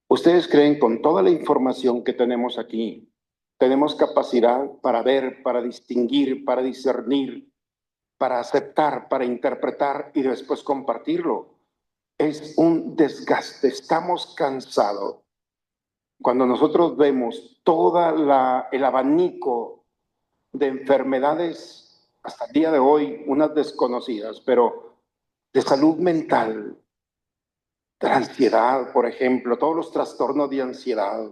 ¿Ustedes creen con toda la información que tenemos aquí, tenemos capacidad para ver, para distinguir, para discernir, para aceptar, para interpretar y después compartirlo? Es un desgaste, estamos cansados. Cuando nosotros vemos todo el abanico de enfermedades, hasta el día de hoy, unas desconocidas, pero de salud mental, de la ansiedad, por ejemplo, todos los trastornos de ansiedad,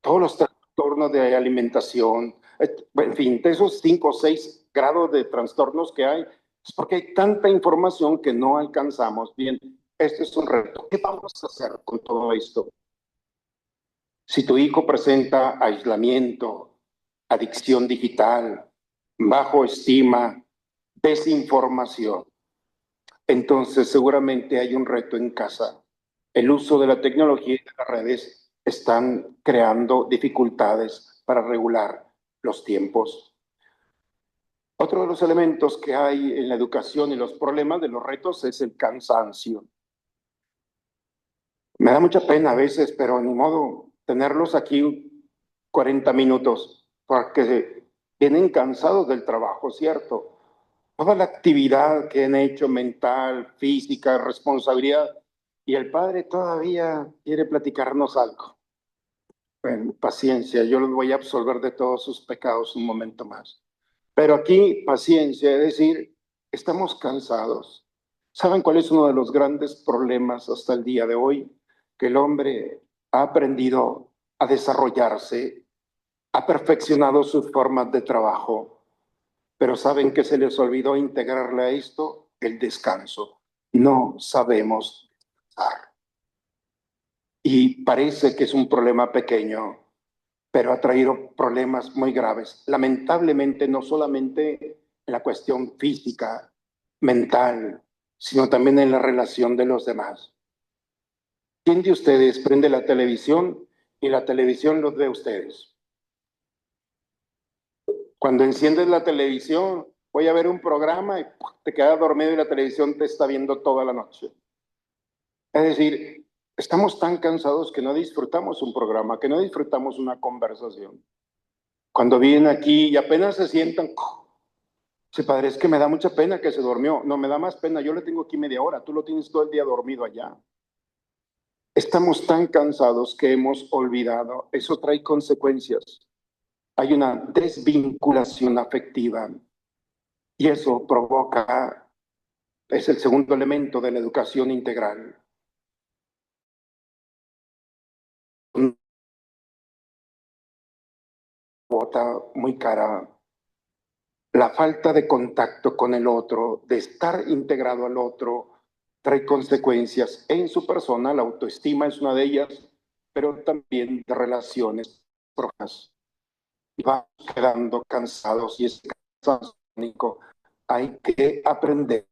todos los trastornos de alimentación, en fin, de esos 5 o 6 grados de trastornos que hay, es porque hay tanta información que no alcanzamos. Bien, este es un reto. ¿Qué vamos a hacer con todo esto? Si tu hijo presenta aislamiento, adicción digital, bajo estima, desinformación, entonces seguramente hay un reto en casa. El uso de la tecnología y de las redes están creando dificultades para regular los tiempos. Otro de los elementos que hay en la educación y los problemas de los retos es el cansancio. Me da mucha pena a veces, pero ni modo tenerlos aquí 40 minutos, porque vienen cansados del trabajo, ¿cierto? Toda la actividad que han hecho mental, física, responsabilidad, y el padre todavía quiere platicarnos algo. Bueno, paciencia, yo los voy a absolver de todos sus pecados un momento más. Pero aquí, paciencia, es decir, estamos cansados. ¿Saben cuál es uno de los grandes problemas hasta el día de hoy? Que el hombre ha aprendido a desarrollarse, ha perfeccionado sus formas de trabajo, pero ¿saben que se les olvidó integrarle a esto? El descanso. No sabemos descansar. Y parece que es un problema pequeño, pero ha traído problemas muy graves. Lamentablemente, no solamente en la cuestión física, mental, sino también en la relación de los demás. ¿Quién de ustedes prende la televisión y la televisión los ve a ustedes? Cuando enciendes la televisión, voy a ver un programa y te quedas dormido y la televisión te está viendo toda la noche. Es decir, estamos tan cansados que no disfrutamos un programa, que no disfrutamos una conversación. Cuando vienen aquí y apenas se sientan, dice, padre, es que me da mucha pena que se durmió. No, me da más pena, yo le tengo aquí media hora, tú lo tienes todo el día dormido allá. Estamos tan cansados que hemos olvidado. Eso trae consecuencias. Hay una desvinculación afectiva y eso provoca, es el segundo elemento de la educación integral. Una cuota muy cara. La falta de contacto con el otro, de estar integrado al otro, trae consecuencias en su persona. La autoestima es una de ellas, pero también de relaciones profundas. Vamos quedando cansados y es cansancio crónico. Hay que aprender.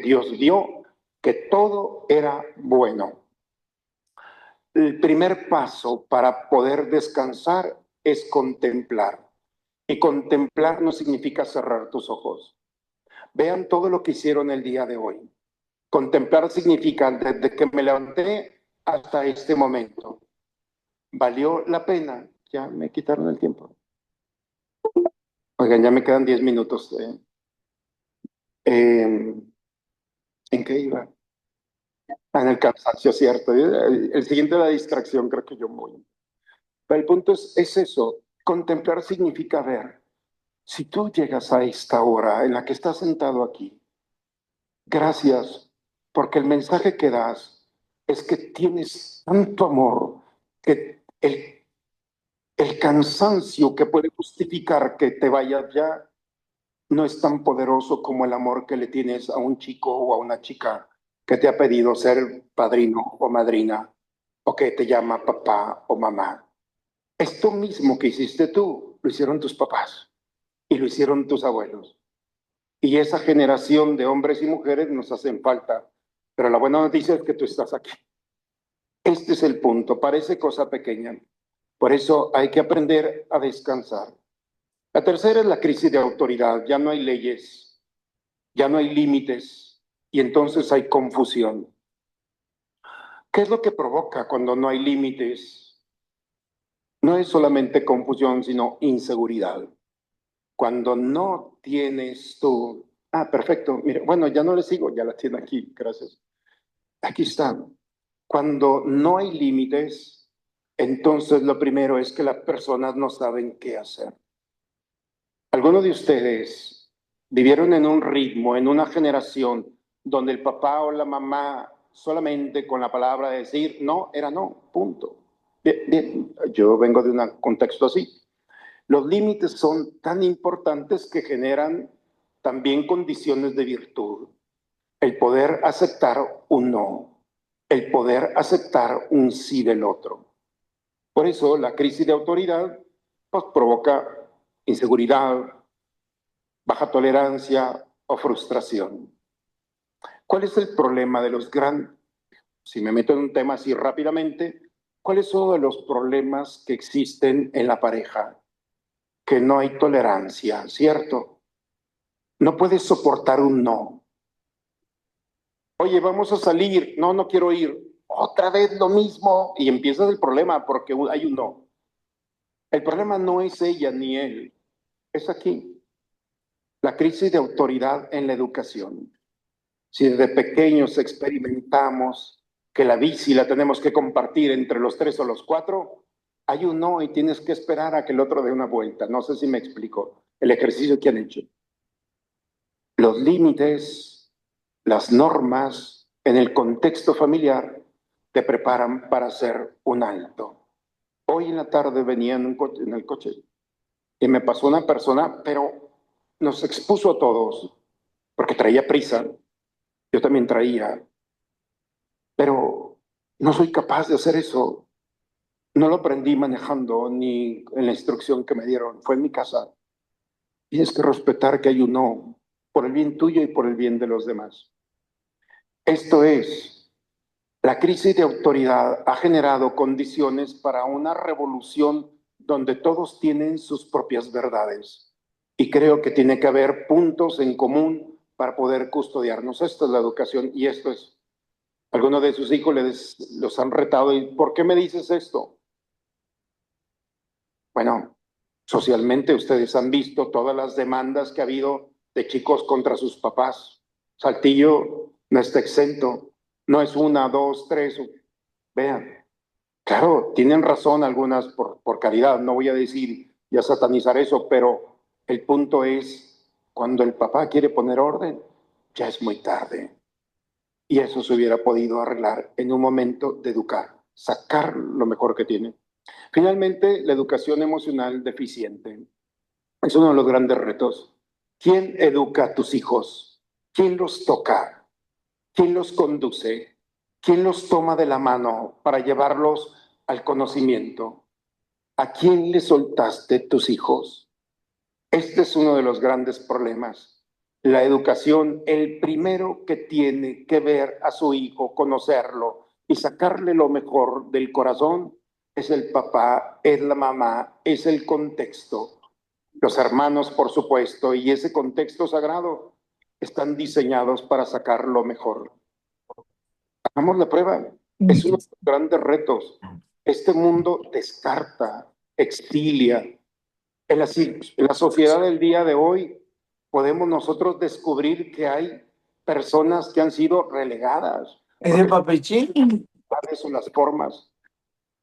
Dios vio que todo era bueno. El primer paso para poder descansar es contemplar. Y contemplar no significa cerrar tus ojos. Vean todo lo que hicieron el día de hoy. Contemplar significa desde que me levanté hasta este momento. ¿Valió la pena? Ya me quitaron el tiempo. Oigan, ya me quedan 10 minutos. ¿En qué iba? En el cansancio, cierto. El siguiente, la distracción, creo que yo voy. Pero el punto es eso. Contemplar significa ver. Si tú llegas a esta hora en la que estás sentado aquí, gracias, porque el mensaje que das es que tienes tanto amor que el cansancio que puede justificar que te vayas ya no es tan poderoso como el amor que le tienes a un chico o a una chica que te ha pedido ser padrino o madrina o que te llama papá o mamá. Esto mismo que hiciste tú, lo hicieron tus papás y lo hicieron tus abuelos. Y esa generación de hombres y mujeres nos hacen falta. Pero la buena noticia es que tú estás aquí. Este es el punto. Parece cosa pequeña. Por eso hay que aprender a descansar. La tercera es la crisis de autoridad. Ya no hay leyes, ya no hay límites y entonces hay confusión. ¿Qué es lo que provoca cuando no hay límites? No es solamente confusión, sino inseguridad. Cuando no tienes tú... Ah, perfecto. Mire, bueno, ya no le sigo, ya la tiene aquí, gracias. Aquí está. Cuando no hay límites, entonces lo primero es que las personas no saben qué hacer. ¿Algunos de ustedes vivieron en un ritmo, en una generación, donde el papá o la mamá solamente con la palabra de decir no era no, punto? Bien, bien, yo vengo de un contexto así. Los límites son tan importantes que generan también condiciones de virtud. El poder aceptar un no, el poder aceptar un sí del otro. Por eso la crisis de autoridad pues, provoca inseguridad, baja tolerancia o frustración. ¿Cuál es el problema de los grandes? Si me meto en un tema así rápidamente, ¿cuáles son de los problemas que existen en la pareja? Que no hay tolerancia, ¿cierto? No puedes soportar un no. Oye, vamos a salir. No, no quiero ir. Otra vez lo mismo. Y empiezas el problema porque hay un no. El problema no es ella ni él. Es aquí. La crisis de autoridad en la educación. Si desde pequeños experimentamos que la bici la tenemos que compartir entre los 3 o los 4, hay un no y tienes que esperar a que el otro dé una vuelta. No sé si me explico el ejercicio que han hecho. Los límites, las normas en el contexto familiar te preparan para hacer un alto. Hoy en la tarde venía en el coche y me pasó una persona, pero nos expuso a todos porque traía prisa. Yo también traía, pero no soy capaz de hacer eso. No lo aprendí manejando ni en la instrucción que me dieron. Fue en mi casa. Tienes que respetar que hay un no, por el bien tuyo y por el bien de los demás. Esto es, la crisis de autoridad ha generado condiciones para una revolución donde todos tienen sus propias verdades. Y creo que tiene que haber puntos en común para poder custodiarnos. Esto es la educación y esto es. Algunos de sus hijos los han retado. ¿Y por qué me dices esto? Bueno, socialmente ustedes han visto todas las demandas que ha habido de chicos contra sus papás. Saltillo no está exento. No es una, dos, tres. Vean, claro, tienen razón algunas por caridad. No voy a decir y a satanizar eso, pero el punto es, cuando el papá quiere poner orden, ya es muy tarde. Y eso se hubiera podido arreglar en un momento de educar, sacar lo mejor que tiene. Finalmente, la educación emocional deficiente es uno de los grandes retos. ¿Quién educa a tus hijos? ¿Quién los toca? ¿Quién los conduce? ¿Quién los toma de la mano para llevarlos al conocimiento? ¿A quién le soltaste tus hijos? Este es uno de los grandes problemas. La educación, el primero que tiene que ver a su hijo, conocerlo y sacarle lo mejor del corazón, es el papá, es la mamá, es el contexto. Los hermanos, por supuesto, y ese contexto sagrado están diseñados para sacar lo mejor. Hagamos la prueba. Es uno de los grandes retos. Este mundo descarta, exilia. En la sociedad del día de hoy podemos nosotros descubrir que hay personas que han sido relegadas. ¿Es el papechín? Son las formas.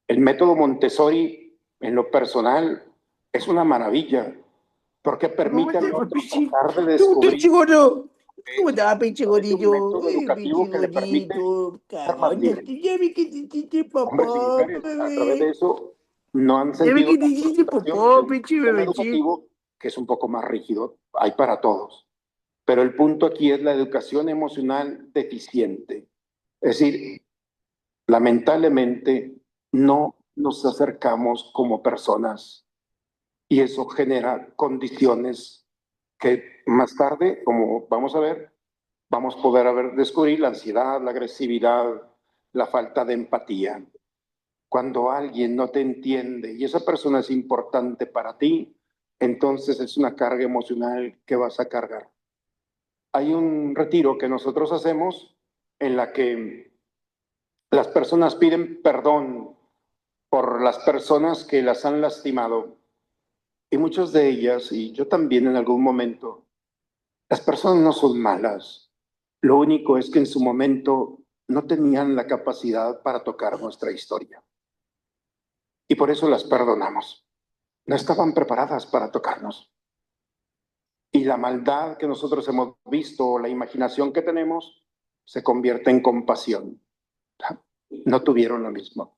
El método Montessori, en lo personal, es una maravilla, porque permite a nosotros tratar de descubrir ¿Cómo estaba, pinche un gordillo? método educativo que le permite ser más libre. Ya vi que te hiciste Hombres y papá, mujeres, a través de bebé. eso, no han Ya vi sentido que te la hiciste frustración popó, de un pinche sistema bebechín. educativo que es un poco más rígido. Hay para todos. Pero el punto aquí es la educación emocional deficiente. Es decir, lamentablemente no nos acercamos como personas y eso genera condiciones que más tarde, como vamos a ver, vamos a poder descubrir la ansiedad, la agresividad, la falta de empatía. Cuando alguien no te entiende y esa persona es importante para ti, entonces es una carga emocional que vas a cargar. Hay un retiro que nosotros hacemos en la que las personas piden perdón por las personas que las han lastimado. Y muchas de ellas, y yo también en algún momento, las personas no son malas. Lo único es que en su momento no tenían la capacidad para tocar nuestra historia. y por eso las perdonamos. No estaban preparadas para tocarnos. Y la maldad que nosotros hemos visto, la imaginación que tenemos, se convierte en compasión. No tuvieron lo mismo.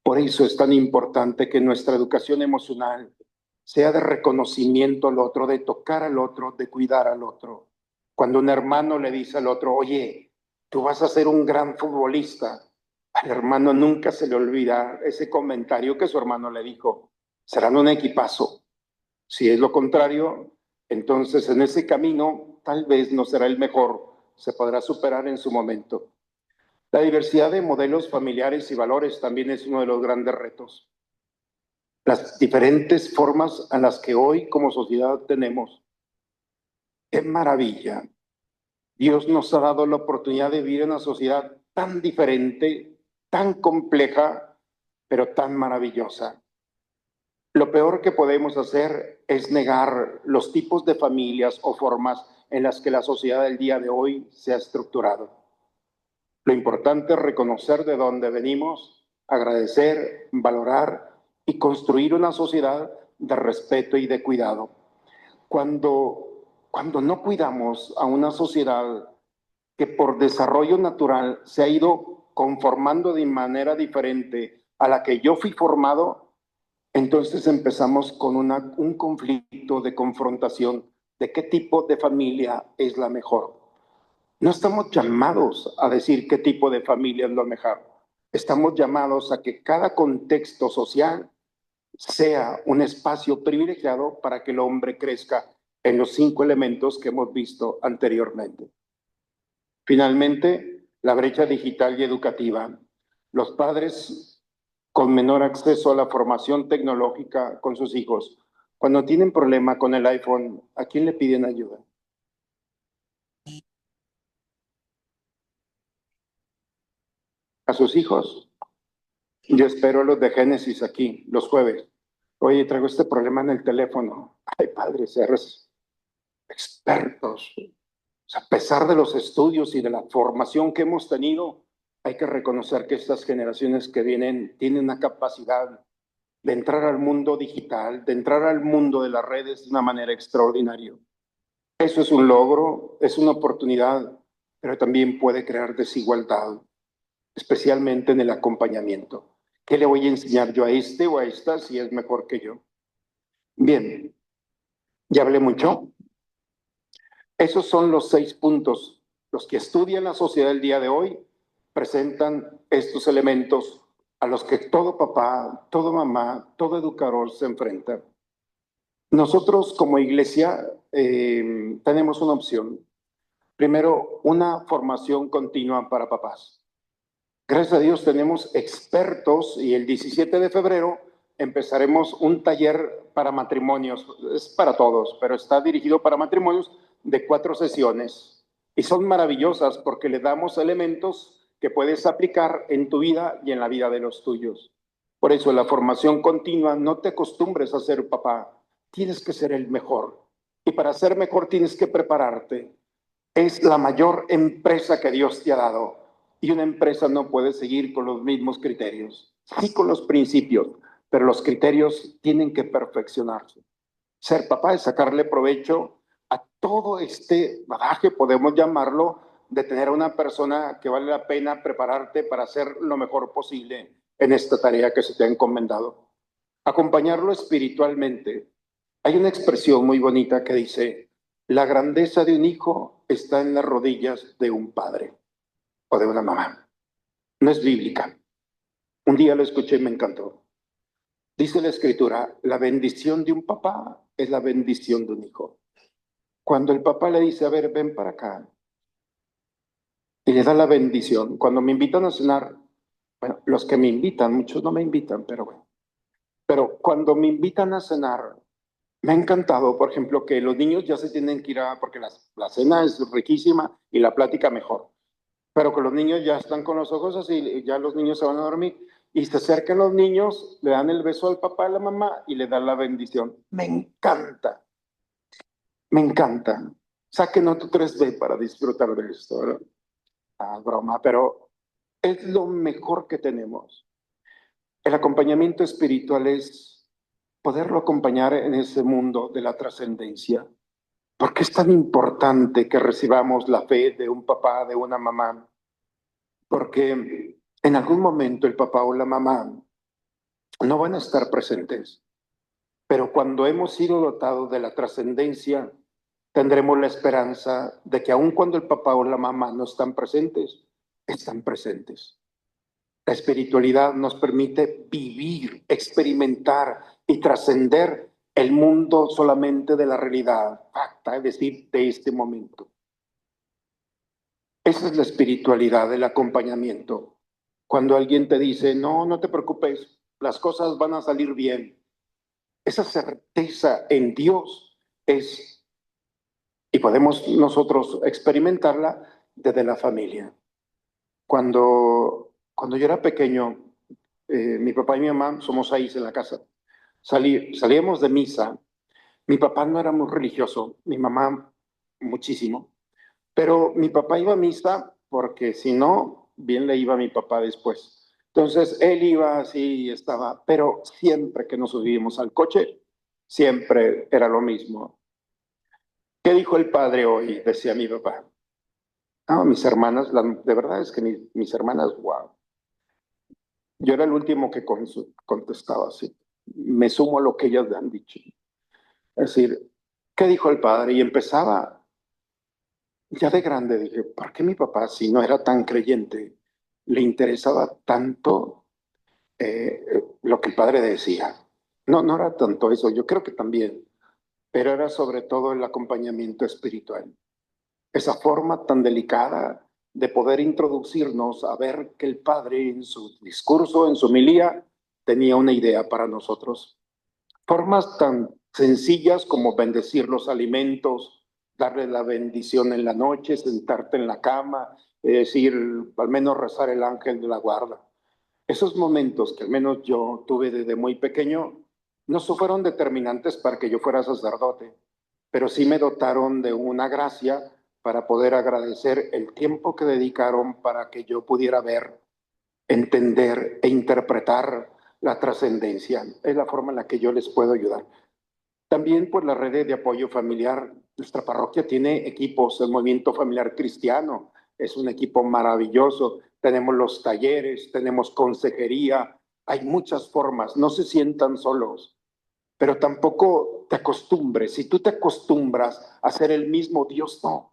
Por eso es tan importante que nuestra educación emocional sea de reconocimiento al otro, de tocar al otro, de cuidar al otro. Cuando un hermano le dice al otro, oye, tú vas a ser un gran futbolista, al hermano nunca se le olvida ese comentario que su hermano le dijo. Serán un equipazo. Si es lo contrario, entonces en ese camino tal vez no será el mejor, se podrá superar en su momento. La diversidad de modelos familiares y valores también es uno de los grandes retos. Las diferentes formas a las que hoy como sociedad tenemos. ¡Qué maravilla! Dios nos ha dado la oportunidad de vivir en una sociedad tan diferente, tan compleja, pero tan maravillosa. Lo peor que podemos hacer es negar los tipos de familias o formas en las que la sociedad del día de hoy se ha estructurado. Lo importante es reconocer de dónde venimos, agradecer, valorar y construir una sociedad de respeto y de cuidado. Cuando no cuidamos a una sociedad que por desarrollo natural se ha ido conformando de manera diferente a la que yo fui formado, entonces empezamos con un conflicto de confrontación de qué tipo de familia es la mejor. No estamos llamados a decir qué tipo de familia es lo mejor. Estamos llamados a que cada contexto social sea un espacio privilegiado para que el hombre crezca en los 5 elementos que hemos visto anteriormente. Finalmente, la brecha digital y educativa. Los padres con menor acceso a la formación tecnológica con sus hijos, cuando tienen problema con el iPhone, ¿a quién le piden ayuda? A sus hijos. Yo espero los de Génesis aquí, los jueves. Oye, traigo este problema en el teléfono. Ay, padres, eres expertos. O sea, a pesar de los estudios y de la formación que hemos tenido, hay que reconocer que estas generaciones que vienen tienen una capacidad de entrar al mundo digital, de entrar al mundo de las redes de una manera extraordinaria. Eso es un logro, es una oportunidad, pero también puede crear desigualdad, especialmente en el acompañamiento. ¿Qué le voy a enseñar yo a este o a esta si es mejor que yo? Bien, ya hablé mucho. Esos son los 6 puntos. Los que estudian la sociedad del día de hoy presentan estos elementos a los que todo papá, todo mamá, todo educador se enfrenta. Nosotros como iglesia tenemos una opción. Primero, una formación continua para papás. Gracias a Dios tenemos expertos y el 17 de febrero empezaremos un taller para matrimonios. Es para todos, pero está dirigido para matrimonios de 4 sesiones. Y son maravillosas porque le damos elementos que puedes aplicar en tu vida y en la vida de los tuyos. Por eso la formación continua, no te acostumbres a ser papá. Tienes que ser el mejor. Y para ser mejor tienes que prepararte. Es la mayor empresa que Dios te ha dado. Y una empresa no puede seguir con los mismos criterios. Sí con los principios, pero los criterios tienen que perfeccionarse. Ser papá es sacarle provecho a todo este bagaje, podemos llamarlo, de tener a una persona que vale la pena prepararte para hacer lo mejor posible en esta tarea que se te ha encomendado. Acompañarlo espiritualmente. Hay una expresión muy bonita que dice, la grandeza de un hijo está en las rodillas de un padre o de una mamá. No es bíblica. Un día lo escuché y me encantó. Dice la escritura, la bendición de un papá es la bendición de un hijo. Cuando el papá le dice, a ver, ven para acá, y le da la bendición, cuando me invitan a cenar, bueno, los que me invitan, muchos no me invitan, pero bueno, pero cuando me invitan a cenar, me ha encantado, por ejemplo, que los niños ya se tienen que ir porque la cena es riquísima y la plática mejor, pero que los niños ya están con los ojos así, y ya los niños se van a dormir, y se acercan los niños, le dan el beso al papá y a la mamá y le dan la bendición. Me encanta, me encanta. Saquen otro 3D para disfrutar de esto, ¿verdad? Ah, broma, pero es lo mejor que tenemos. El acompañamiento espiritual es poderlo acompañar en ese mundo de la trascendencia. ¿Por qué es tan importante que recibamos la fe de un papá, de una mamá? Porque en algún momento el papá o la mamá no van a estar presentes, pero cuando hemos sido dotados de la trascendencia, tendremos la esperanza de que aun cuando el papá o la mamá no están presentes, están presentes. La espiritualidad nos permite vivir, experimentar y trascender el mundo solamente de la realidad facta, es decir, de este momento. Esa es la espiritualidad, el acompañamiento. Cuando alguien te dice, no, no te preocupes, las cosas van a salir bien. Esa certeza en Dios es, y podemos nosotros experimentarla desde la familia. Cuando yo era pequeño, mi papá y mi mamá, somos 6 en la casa, salíamos de misa. Mi papá no era muy religioso, mi mamá muchísimo, pero mi papá iba a misa porque si no, bien le iba a mi papá después. Entonces él iba así, estaba, pero siempre que nos subíamos al coche, siempre era lo mismo. ¿Qué dijo el padre hoy? Decía mi papá. No, mis hermanas, de verdad es que mis hermanas, wow. Yo era el último que contestaba así. Me sumo a lo que ellas le han dicho. Es decir, ¿qué dijo el padre? Y empezaba, ya de grande, dije, ¿por qué mi papá, si no era tan creyente, le interesaba tanto lo que el padre decía? No, no era tanto eso, yo creo que también, pero era sobre todo el acompañamiento espiritual. Esa forma tan delicada de poder introducirnos a ver que el padre en su discurso, en su homilía, tenía una idea para nosotros. Formas tan sencillas como bendecir los alimentos, darle la bendición en la noche, sentarte en la cama, decir, al menos rezar el ángel de la guarda. Esos momentos que al menos yo tuve desde muy pequeño no fueron determinantes para que yo fuera sacerdote, pero sí me dotaron de una gracia para poder agradecer el tiempo que dedicaron para que yo pudiera ver, entender e interpretar la trascendencia. Es la forma en la que yo les puedo ayudar. También por la red de apoyo familiar, nuestra parroquia tiene equipos, el Movimiento Familiar Cristiano es un equipo maravilloso, tenemos los talleres, tenemos consejería, hay muchas formas, no se sientan solos, pero tampoco te acostumbres. Si tú te acostumbras a ser el mismo, Dios no.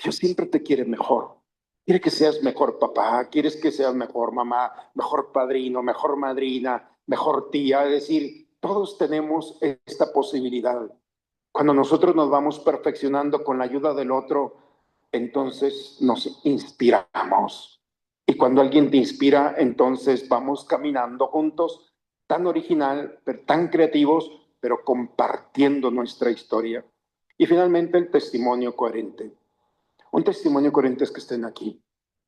Dios siempre te quiere mejor. Quiere que seas mejor papá, quieres que seas mejor mamá, mejor padrino, mejor madrina, mejor tía. Es decir, todos tenemos esta posibilidad. Cuando nosotros nos vamos perfeccionando con la ayuda del otro, entonces nos inspiramos. Y cuando alguien te inspira, entonces vamos caminando juntos, tan original, pero tan creativos, pero compartiendo nuestra historia. Y finalmente el testimonio coherente. Un testimonio coherente es que estén aquí.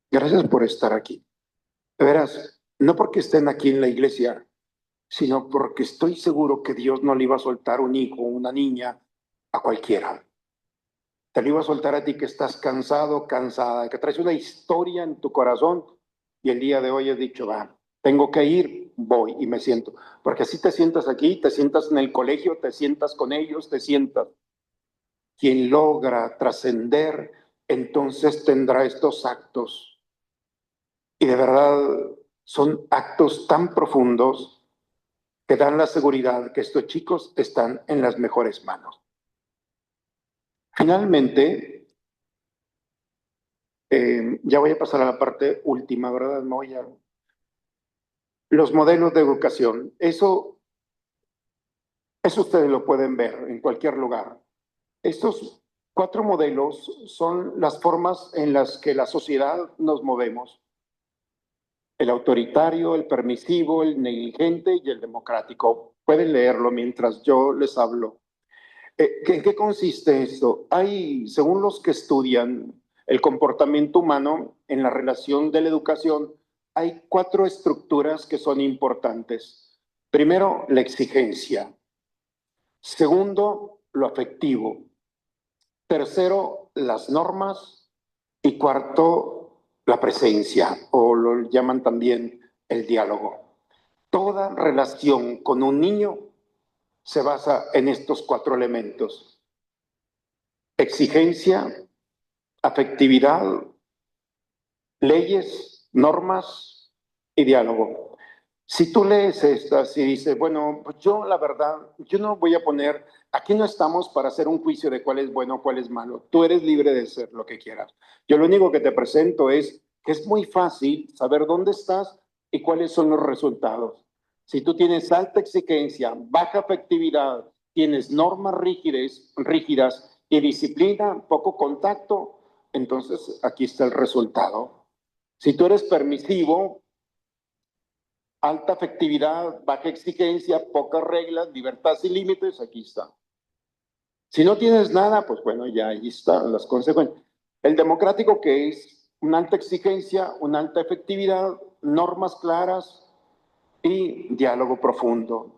Gracias por estar aquí. De veras, no porque estén aquí en la iglesia, sino porque estoy seguro que Dios no le iba a soltar un hijo o una niña a cualquiera. Te lo iba a soltar a ti que estás cansado, cansada, que traes una historia en tu corazón y el día de hoy has dicho, va, tengo que ir, voy y me siento. Porque así te sientas aquí, te sientas en el colegio, te sientas con ellos, te sientas. Quien logra trascender, entonces tendrá estos actos. Y de verdad son actos tan profundos que dan la seguridad que estos chicos están en las mejores manos. Finalmente, ya voy a pasar a la parte última, ¿verdad? No, ya. Los modelos de educación, eso ustedes lo pueden ver en cualquier lugar. Estos 4 modelos son las formas en las que la sociedad nos movemos. El autoritario, el permisivo, el negligente y el democrático. Pueden leerlo mientras yo les hablo. ¿En qué consiste esto? Hay, según los que estudian el comportamiento humano en la relación de la educación, hay 4 estructuras que son importantes. Primero, la exigencia. Segundo, lo afectivo. Tercero, las normas. Y cuarto, la presencia, o lo llaman también el diálogo. Toda relación con un niño se basa en estos 4 elementos: exigencia, afectividad, leyes, normas y diálogo. Si tú lees estas y dices, bueno, pues yo la verdad, yo no voy a poner, aquí no estamos para hacer un juicio de cuál es bueno, cuál es malo. Tú eres libre de ser lo que quieras. Yo lo único que te presento es que es muy fácil saber dónde estás y cuáles son los resultados. Si tú tienes alta exigencia, baja afectividad, tienes normas rígidas y disciplina, poco contacto, entonces aquí está el resultado. Si tú eres permisivo, alta afectividad, baja exigencia, pocas reglas, libertad sin límites, aquí está. Si no tienes nada, pues bueno, ya ahí están las consecuencias. El democrático, que es una alta exigencia, una alta efectividad, normas claras y diálogo profundo.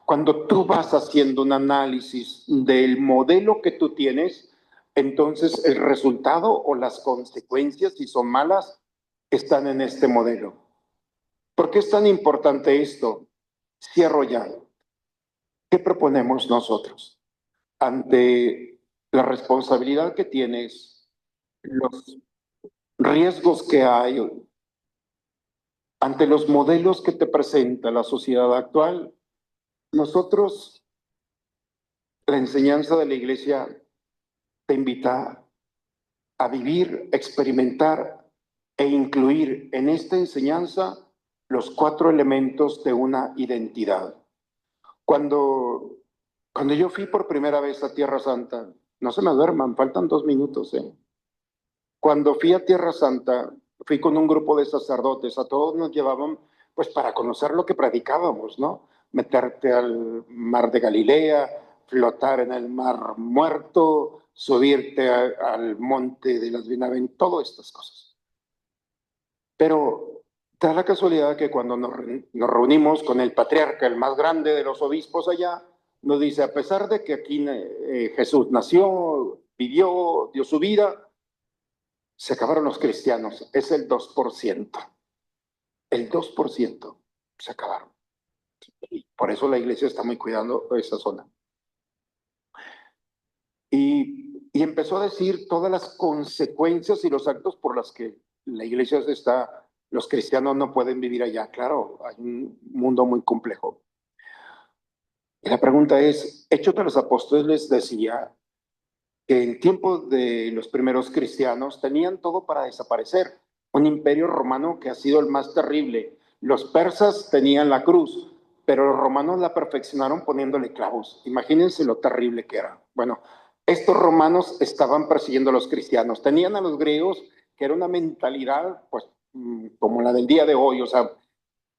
Cuando tú vas haciendo un análisis del modelo que tú tienes, entonces el resultado o las consecuencias, si son malas, están en este modelo. ¿Por qué es tan importante esto? Cierro ya. ¿Qué proponemos nosotros? Ante la responsabilidad que tienes, los riesgos que hay, ante los modelos que te presenta la sociedad actual, nosotros, la enseñanza de la iglesia te invita a vivir, experimentar e incluir en esta enseñanza los 4 elementos de una identidad. Cuando yo fui por primera vez a Tierra Santa, no se me duerman, faltan 2 minutos, ¿eh? Cuando fui a Tierra Santa, fui con un grupo de sacerdotes, a todos nos llevaban pues para conocer lo que predicábamos, ¿no? Meterte al mar de Galilea, flotar en el mar muerto, subirte al monte de las Bienaventuranzas, todas estas cosas. Pero da la casualidad que cuando nos reunimos con el patriarca, el más grande de los obispos allá, nos dice, a pesar de que aquí Jesús nació, vivió, dio su vida, se acabaron los cristianos, es el 2%. El 2% se acabaron. Y por eso la iglesia está muy cuidando esa zona. Y empezó a decir todas las consecuencias y los actos por las que la iglesia está, los cristianos no pueden vivir allá. Claro, hay un mundo muy complejo. Y la pregunta es, Hechos de los Apóstoles decía que en tiempos de los primeros cristianos tenían todo para desaparecer. Un imperio romano que ha sido el más terrible. Los persas tenían la cruz, pero los romanos la perfeccionaron poniéndole clavos. Imagínense lo terrible que era. Bueno, estos romanos estaban persiguiendo a los cristianos. Tenían a los griegos, que era una mentalidad, pues, como la del día de hoy, o sea,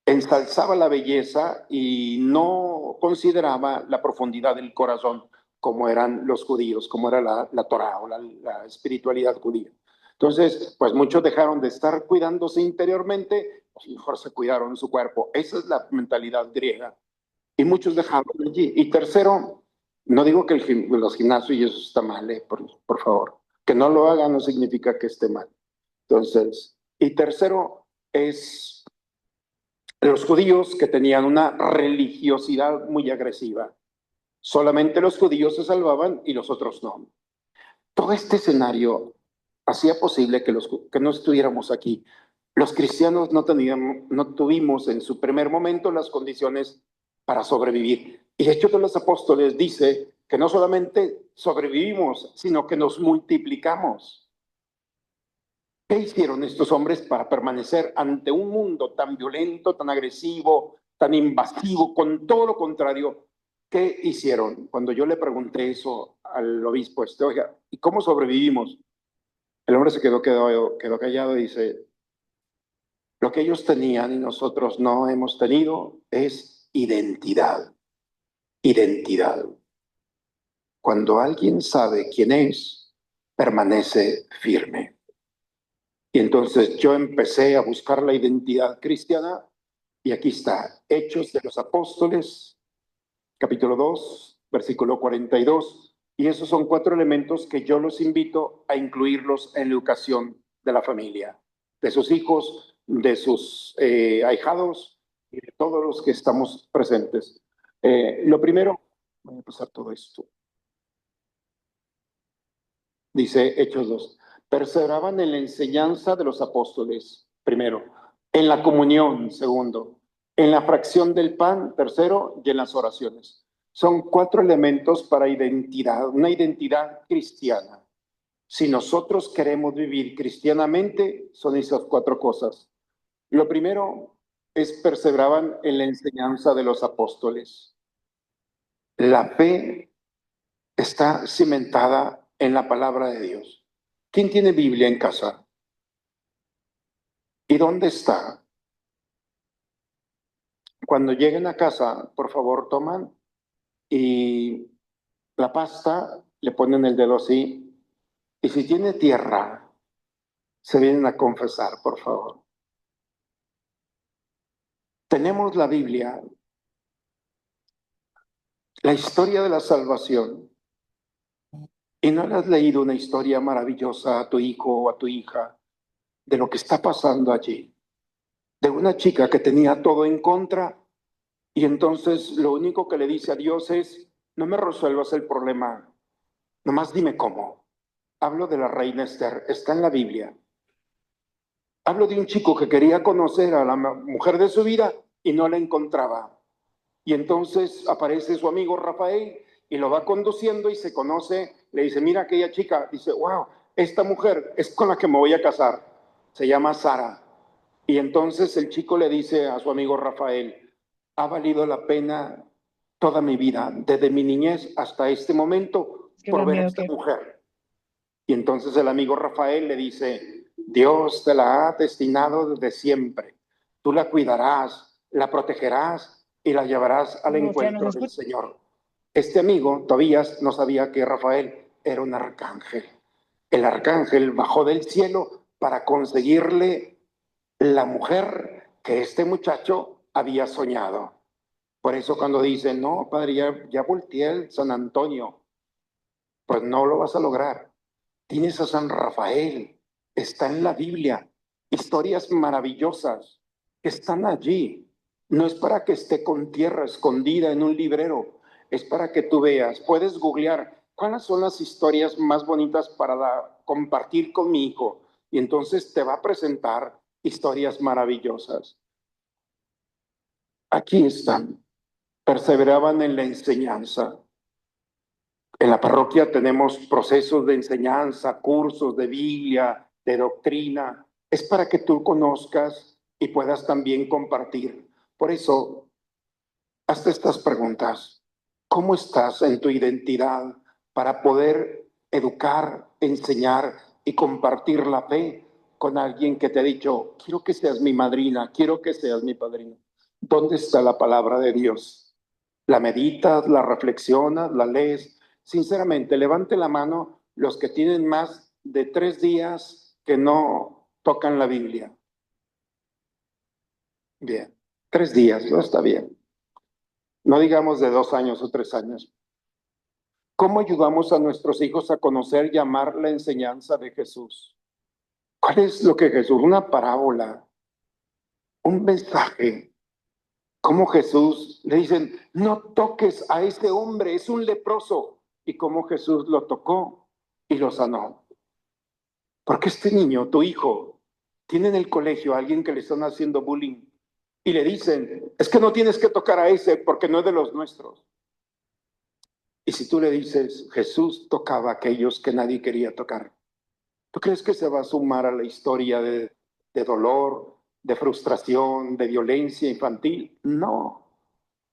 ensalzaba la belleza y no consideraba la profundidad del corazón, como eran los judíos, como era la Torá o la espiritualidad judía. Entonces, pues muchos dejaron de estar cuidándose interiormente, pues mejor se cuidaron su cuerpo. Esa es la mentalidad griega. Y muchos dejaron allí. Y tercero, no digo que los gimnasios y eso está mal, por favor. Que no lo hagan no significa que esté mal. Entonces, y tercero es los judíos, que tenían una religiosidad muy agresiva. Solamente los judíos se salvaban y los otros no. Todo este escenario hacía posible que no estuviéramos aquí. Los cristianos no tuvimos en su primer momento las condiciones para sobrevivir. Y Hechos de los Apóstoles dice que no solamente sobrevivimos, sino que nos multiplicamos. ¿Qué hicieron estos hombres para permanecer ante un mundo tan violento, tan agresivo, tan invasivo, con todo lo contrario? ¿Qué hicieron? Cuando yo le pregunté eso al obispo, oiga, ¿y cómo sobrevivimos? El hombre se quedó callado y dice, lo que ellos tenían y nosotros no hemos tenido es identidad. Identidad. Cuando alguien sabe quién es, permanece firme. Y entonces yo empecé a buscar la identidad cristiana y aquí está, Hechos de los Apóstoles, capítulo 2, versículo 42. Y esos son 4 elementos que yo los invito a incluirlos en la educación de la familia, de sus hijos, de sus ahijados, y de todos los que estamos presentes. Lo primero, voy a pasar todo esto. Dice Hechos 2. Perseveraban en la enseñanza de los apóstoles, primero. En la comunión, segundo. En la fracción del pan, tercero. Y en las oraciones. Son 4 elementos para identidad, una identidad cristiana. Si nosotros queremos vivir cristianamente, son esas 4 cosas. Lo primero es perseveraban en la enseñanza de los apóstoles. La fe está cimentada en la palabra de Dios. ¿Quién tiene Biblia en casa? ¿Y dónde está? Cuando lleguen a casa, por favor, toman y la pasta, le ponen el dedo así, y si tiene tierra, se vienen a confesar, por favor. Tenemos la Biblia, la historia de la salvación, y no le has leído una historia maravillosa a tu hijo o a tu hija de lo que está pasando allí, de una chica que tenía todo en contra y entonces lo único que le dice a Dios es, no me resuelvas el problema, nomás dime cómo. Hablo de la reina Esther, está en la Biblia. Hablo de un chico que quería conocer a la mujer de su vida y no la encontraba. Y entonces aparece su amigo Rafael y lo va conduciendo y se conoce, le dice, mira aquella chica, dice, wow, esta mujer es con la que me voy a casar, se llama Sara. Y entonces el chico le dice a su amigo Rafael, ha valido la pena toda mi vida, desde mi niñez hasta este momento, por ver a esta mujer. Y entonces el amigo Rafael le dice, Dios te la ha destinado desde siempre, tú la cuidarás, la protegerás y la llevarás al encuentro del Señor. Este amigo, Tobías, no sabía que Rafael era un arcángel. El arcángel bajó del cielo para conseguirle la mujer que este muchacho había soñado. Por eso cuando dice, no, padre, ya volteé el San Antonio, pues no lo vas a lograr. Tienes a San Rafael, está en la Biblia, historias maravillosas que están allí. No es para que esté con tierra escondida en un librero, es para que tú veas, puedes googlear cuáles son las historias más bonitas para compartir con mi hijo y entonces te va a presentar historias maravillosas. Aquí están, perseveraban en la enseñanza. En la parroquia tenemos procesos de enseñanza, cursos de Biblia, de doctrina. Es para que tú conozcas y puedas también compartir. Por eso, hazte estas preguntas. ¿Cómo estás en tu identidad para poder educar, enseñar y compartir la fe con alguien que te ha dicho, quiero que seas mi madrina, quiero que seas mi padrino? ¿Dónde está la palabra de Dios? ¿La meditas, la reflexionas, la lees? Sinceramente, levante la mano los que tienen más de 3 días que no tocan la Biblia. Bien, 3 días, no está bien. No digamos de 2 años o 3 años. ¿Cómo ayudamos a nuestros hijos a conocer y amar la enseñanza de Jesús? ¿Cuál es lo que Jesús? Una parábola, un mensaje. Cómo Jesús le dicen, no toques a ese hombre, es un leproso. Y cómo Jesús lo tocó y lo sanó. Porque este niño, tu hijo, tiene en el colegio a alguien que le están haciendo bullying y le dicen, es que no tienes que tocar a ese porque no es de los nuestros. Y si tú le dices, Jesús tocaba a aquellos que nadie quería tocar, ¿tú crees que se va a sumar a la historia de dolor, de frustración, de violencia infantil? No.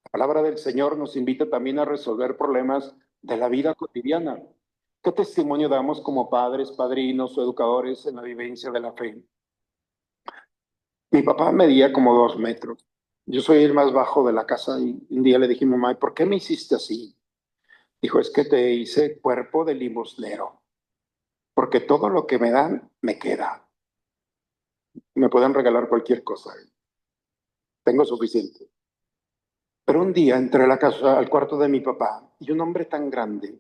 La palabra del Señor nos invita también a resolver problemas de la vida cotidiana. ¿Qué testimonio damos como padres, padrinos o educadores en la vivencia de la fe? Mi papá medía como 2 metros. Yo soy el más bajo de la casa y un día le dije a mi mamá, ¿por qué me hiciste así? Dijo, es que te hice cuerpo de limosnero, porque todo lo que me dan, me queda. Me pueden regalar cualquier cosa. Tengo suficiente. Pero un día entré a la casa, al cuarto de mi papá, y un hombre tan grande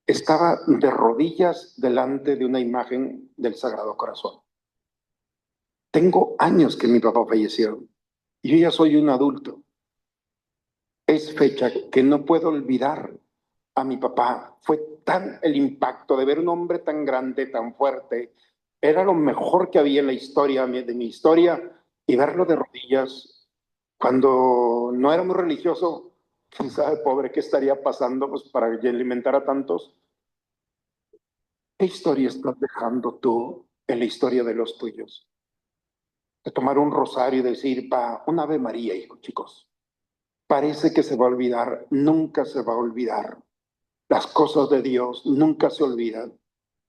estaba de rodillas delante de una imagen del Sagrado Corazón. Tengo años que mi papá falleció. Y yo ya soy un adulto. Es fecha que no puedo olvidar a mi papá. Fue tan el impacto de ver un hombre tan grande, tan fuerte. Era lo mejor que había en la historia, de mi historia, y verlo de rodillas. Cuando no era muy religioso, quién sabe, pobre, qué estaría pasando pues, para alimentar a tantos. ¿Qué historia estás dejando tú en la historia de los tuyos? De tomar un rosario y decir, va, un Ave María, hijo, chicos. Parece que se va a olvidar, nunca se va a olvidar. Las cosas de Dios nunca se olvidan.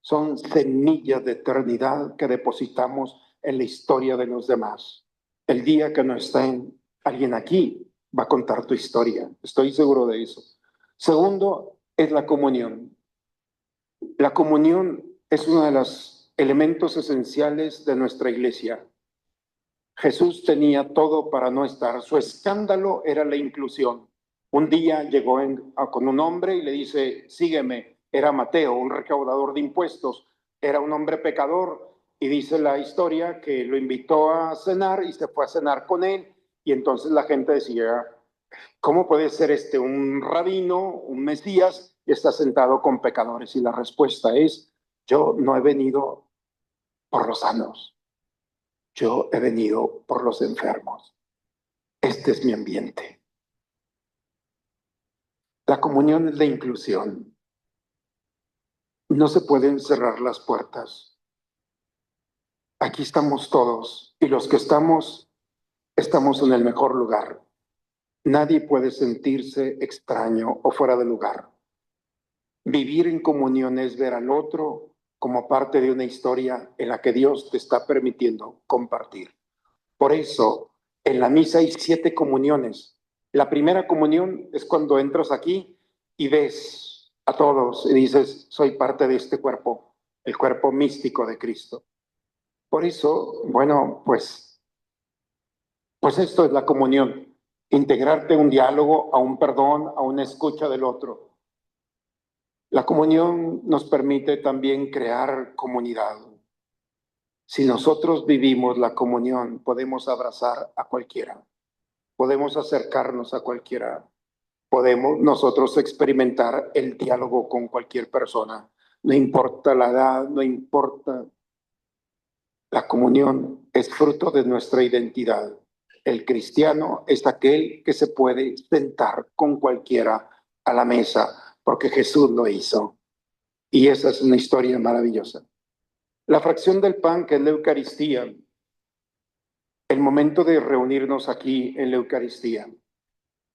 Son semillas de eternidad que depositamos en la historia de los demás. El día que no esté alguien aquí, va a contar tu historia. Estoy seguro de eso. Segundo, es la comunión. La comunión es uno de los elementos esenciales de nuestra iglesia. Jesús tenía todo para no estar. Su escándalo era la inclusión. Un día llegó con un hombre y le dice, sígueme. Era Mateo, un recaudador de impuestos. Era un hombre pecador y dice la historia que lo invitó a cenar y se fue a cenar con él. Y entonces la gente decía, ¿cómo puede ser un rabino, un mesías, y está sentado con pecadores? Y la respuesta es, yo no he venido por los sanos. Yo he venido por los enfermos. Este es mi ambiente. La comunión es la inclusión. No se pueden cerrar las puertas. Aquí estamos todos y los que estamos en el mejor lugar. Nadie puede sentirse extraño o fuera de lugar. Vivir en comunión es ver al otro como parte de una historia en la que Dios te está permitiendo compartir. Por eso, en la misa hay 7 comuniones. La primera comunión es cuando entras aquí y ves a todos y dices, soy parte de este cuerpo, el cuerpo místico de Cristo. Por eso, bueno, pues esto es la comunión, integrarte a un diálogo, a un perdón, a una escucha del otro. La comunión nos permite también crear comunidad. Si nosotros vivimos la comunión, podemos abrazar a cualquiera. Podemos acercarnos a cualquiera, podemos nosotros experimentar el diálogo con cualquier persona, no importa la edad, no importa. La comunión es fruto de nuestra identidad. El cristiano es aquel que se puede sentar con cualquiera a la mesa, porque Jesús lo hizo. Y esa es una historia maravillosa. La fracción del pan, que es la Eucaristía, el momento de reunirnos aquí en la Eucaristía.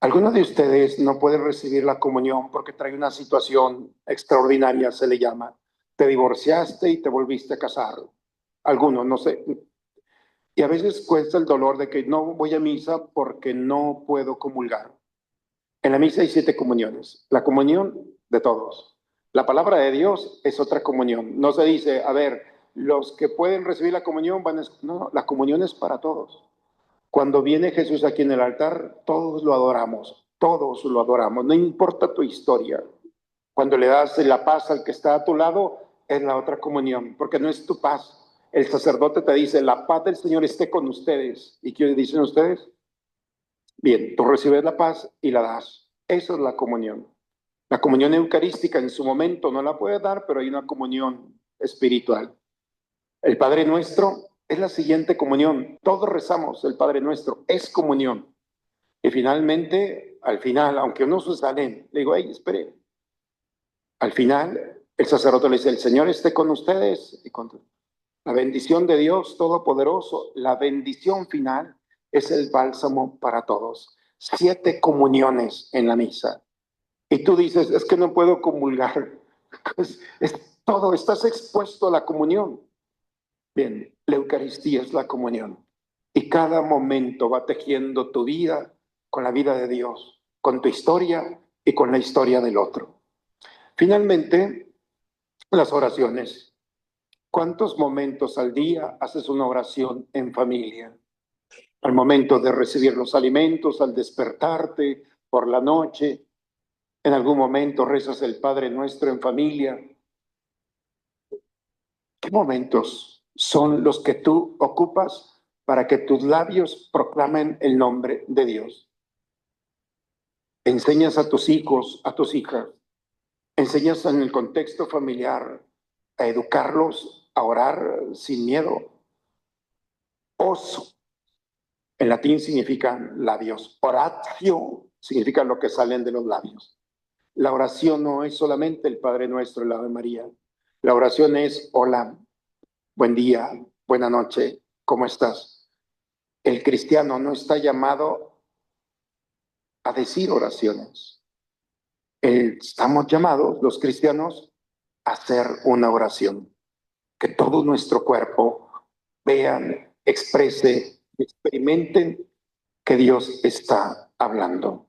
Alguno de ustedes no puede recibir la comunión porque trae una situación extraordinaria, se le llama. Te divorciaste y te volviste a casar. Algunos, no sé. Y a veces cuesta el dolor de que no voy a misa porque no puedo comulgar. En la misa hay 7 comuniones. La comunión de todos. La palabra de Dios es otra comunión. No se dice, a ver, los que pueden recibir la comunión van a... No, la comunión es para todos. Cuando viene Jesús aquí en el altar, todos lo adoramos, no importa tu historia. Cuando le das la paz al que está a tu lado, es la otra comunión, porque no es tu paz. El sacerdote te dice, la paz del Señor esté con ustedes. ¿Y qué dicen ustedes? Bien, tú recibes la paz y la das. Eso es la comunión. La comunión eucarística en su momento no la puedes dar, pero hay una comunión espiritual. El Padre Nuestro es la siguiente comunión. Todos rezamos el Padre Nuestro, es comunión. Y finalmente, al final, aunque uno se salen, le digo, hey, espere. Al final, el sacerdote le dice, el Señor esté con ustedes y con la bendición de Dios Todopoderoso. La bendición final es el bálsamo para todos. 7 comuniones en la misa. Y tú dices, es que no puedo comulgar. Pues es todo, estás expuesto a la comunión. Bien, la Eucaristía es la comunión y cada momento va tejiendo tu vida con la vida de Dios, con tu historia y con la historia del otro. Finalmente, las oraciones. ¿Cuántos momentos al día haces una oración en familia? Al momento de recibir los alimentos, al despertarte por la noche, en algún momento rezas el Padre Nuestro en familia. ¿Qué momentos son los que tú ocupas para que tus labios proclamen el nombre de Dios. Enseñas a tus hijos, a tus hijas, enseñas en el contexto familiar a educarlos a orar sin miedo. Os, en latín significan labios. Oratio significa lo que salen de los labios. La oración no es solamente el Padre Nuestro, el Ave María. La oración es hola, buen día, buena noche, ¿cómo estás? El cristiano no está llamado a decir oraciones. Estamos llamados, los cristianos, a hacer una oración. Que todo nuestro cuerpo vean, exprese, experimenten que Dios está hablando.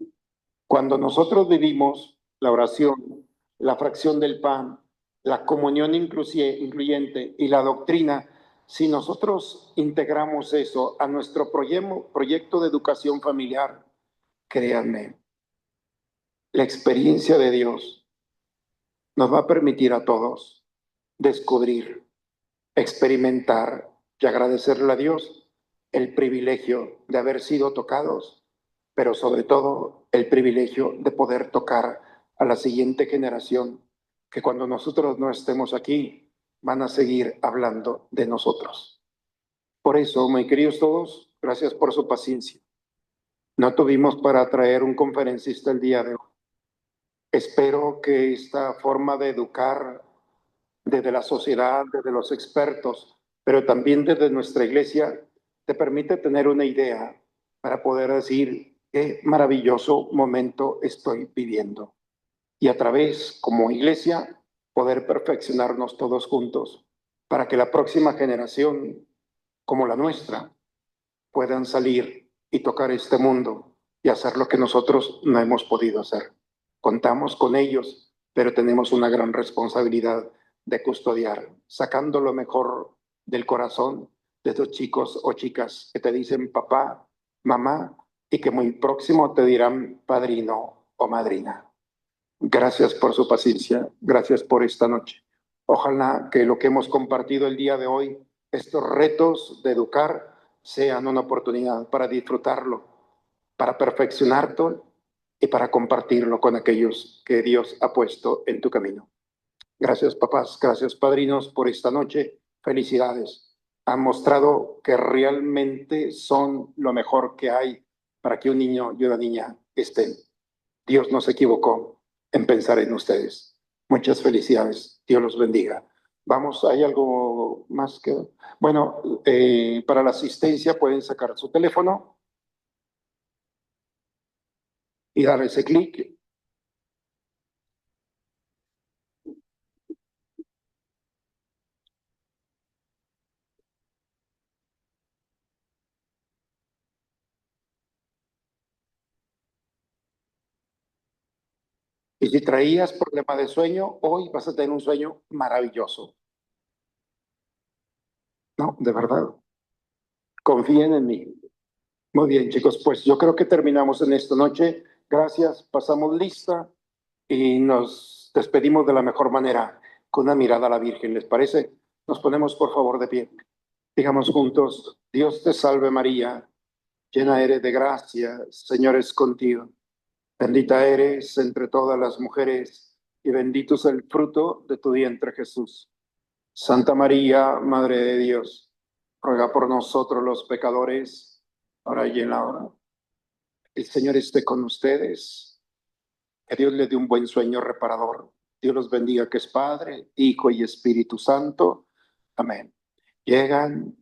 Cuando nosotros vivimos la oración, la fracción del pan, la comunión incluyente y la doctrina, si nosotros integramos eso a nuestro proyecto de educación familiar, créanme, la experiencia de Dios nos va a permitir a todos descubrir, experimentar y agradecerle a Dios el privilegio de haber sido tocados, pero sobre todo el privilegio de poder tocar a la siguiente generación, que cuando nosotros no estemos aquí, van a seguir hablando de nosotros. Por eso, mis queridos todos, gracias por su paciencia. No tuvimos para traer un conferencista el día de hoy. Espero que esta forma de educar desde la sociedad, desde los expertos, pero también desde nuestra iglesia, te permite tener una idea para poder decir qué maravilloso momento estoy viviendo. Y a través, como iglesia, poder perfeccionarnos todos juntos para que la próxima generación, como la nuestra, puedan salir y tocar este mundo y hacer lo que nosotros no hemos podido hacer. Contamos con ellos, pero tenemos una gran responsabilidad de custodiar, sacando lo mejor del corazón de estos chicos o chicas que te dicen papá, mamá, y que muy próximo te dirán padrino o madrina. Gracias por su paciencia, gracias por esta noche. Ojalá que lo que hemos compartido el día de hoy, estos retos de educar, sean una oportunidad para disfrutarlo, para perfeccionarlo y para compartirlo con aquellos que Dios ha puesto en tu camino. Gracias, papás, gracias, padrinos, por esta noche. Felicidades. Han mostrado que realmente son lo mejor que hay para que un niño y una niña estén. Dios no se equivocó en pensar en ustedes. Muchas felicidades. Dios los bendiga. Vamos, ¿hay algo más que...? Bueno, para la asistencia pueden sacar su teléfono y dar ese clic. Y si traías problema de sueño, hoy vas a tener un sueño maravilloso. No, de verdad. Confíen en mí. Muy bien, chicos, pues yo creo que terminamos en esta noche. Gracias, pasamos lista y nos despedimos de la mejor manera, con una mirada a la Virgen, ¿les parece? Nos ponemos por favor de pie. Digamos juntos, Dios te salve María, llena eres de gracia, Señor es contigo. Bendita eres entre todas las mujeres y bendito es el fruto de tu vientre Jesús. Santa María, Madre de Dios, ruega por nosotros los pecadores, ahora y en la hora. El Señor esté con ustedes. Que Dios les dé un buen sueño reparador. Dios los bendiga, que es Padre, Hijo y Espíritu Santo. Amén. Llegan,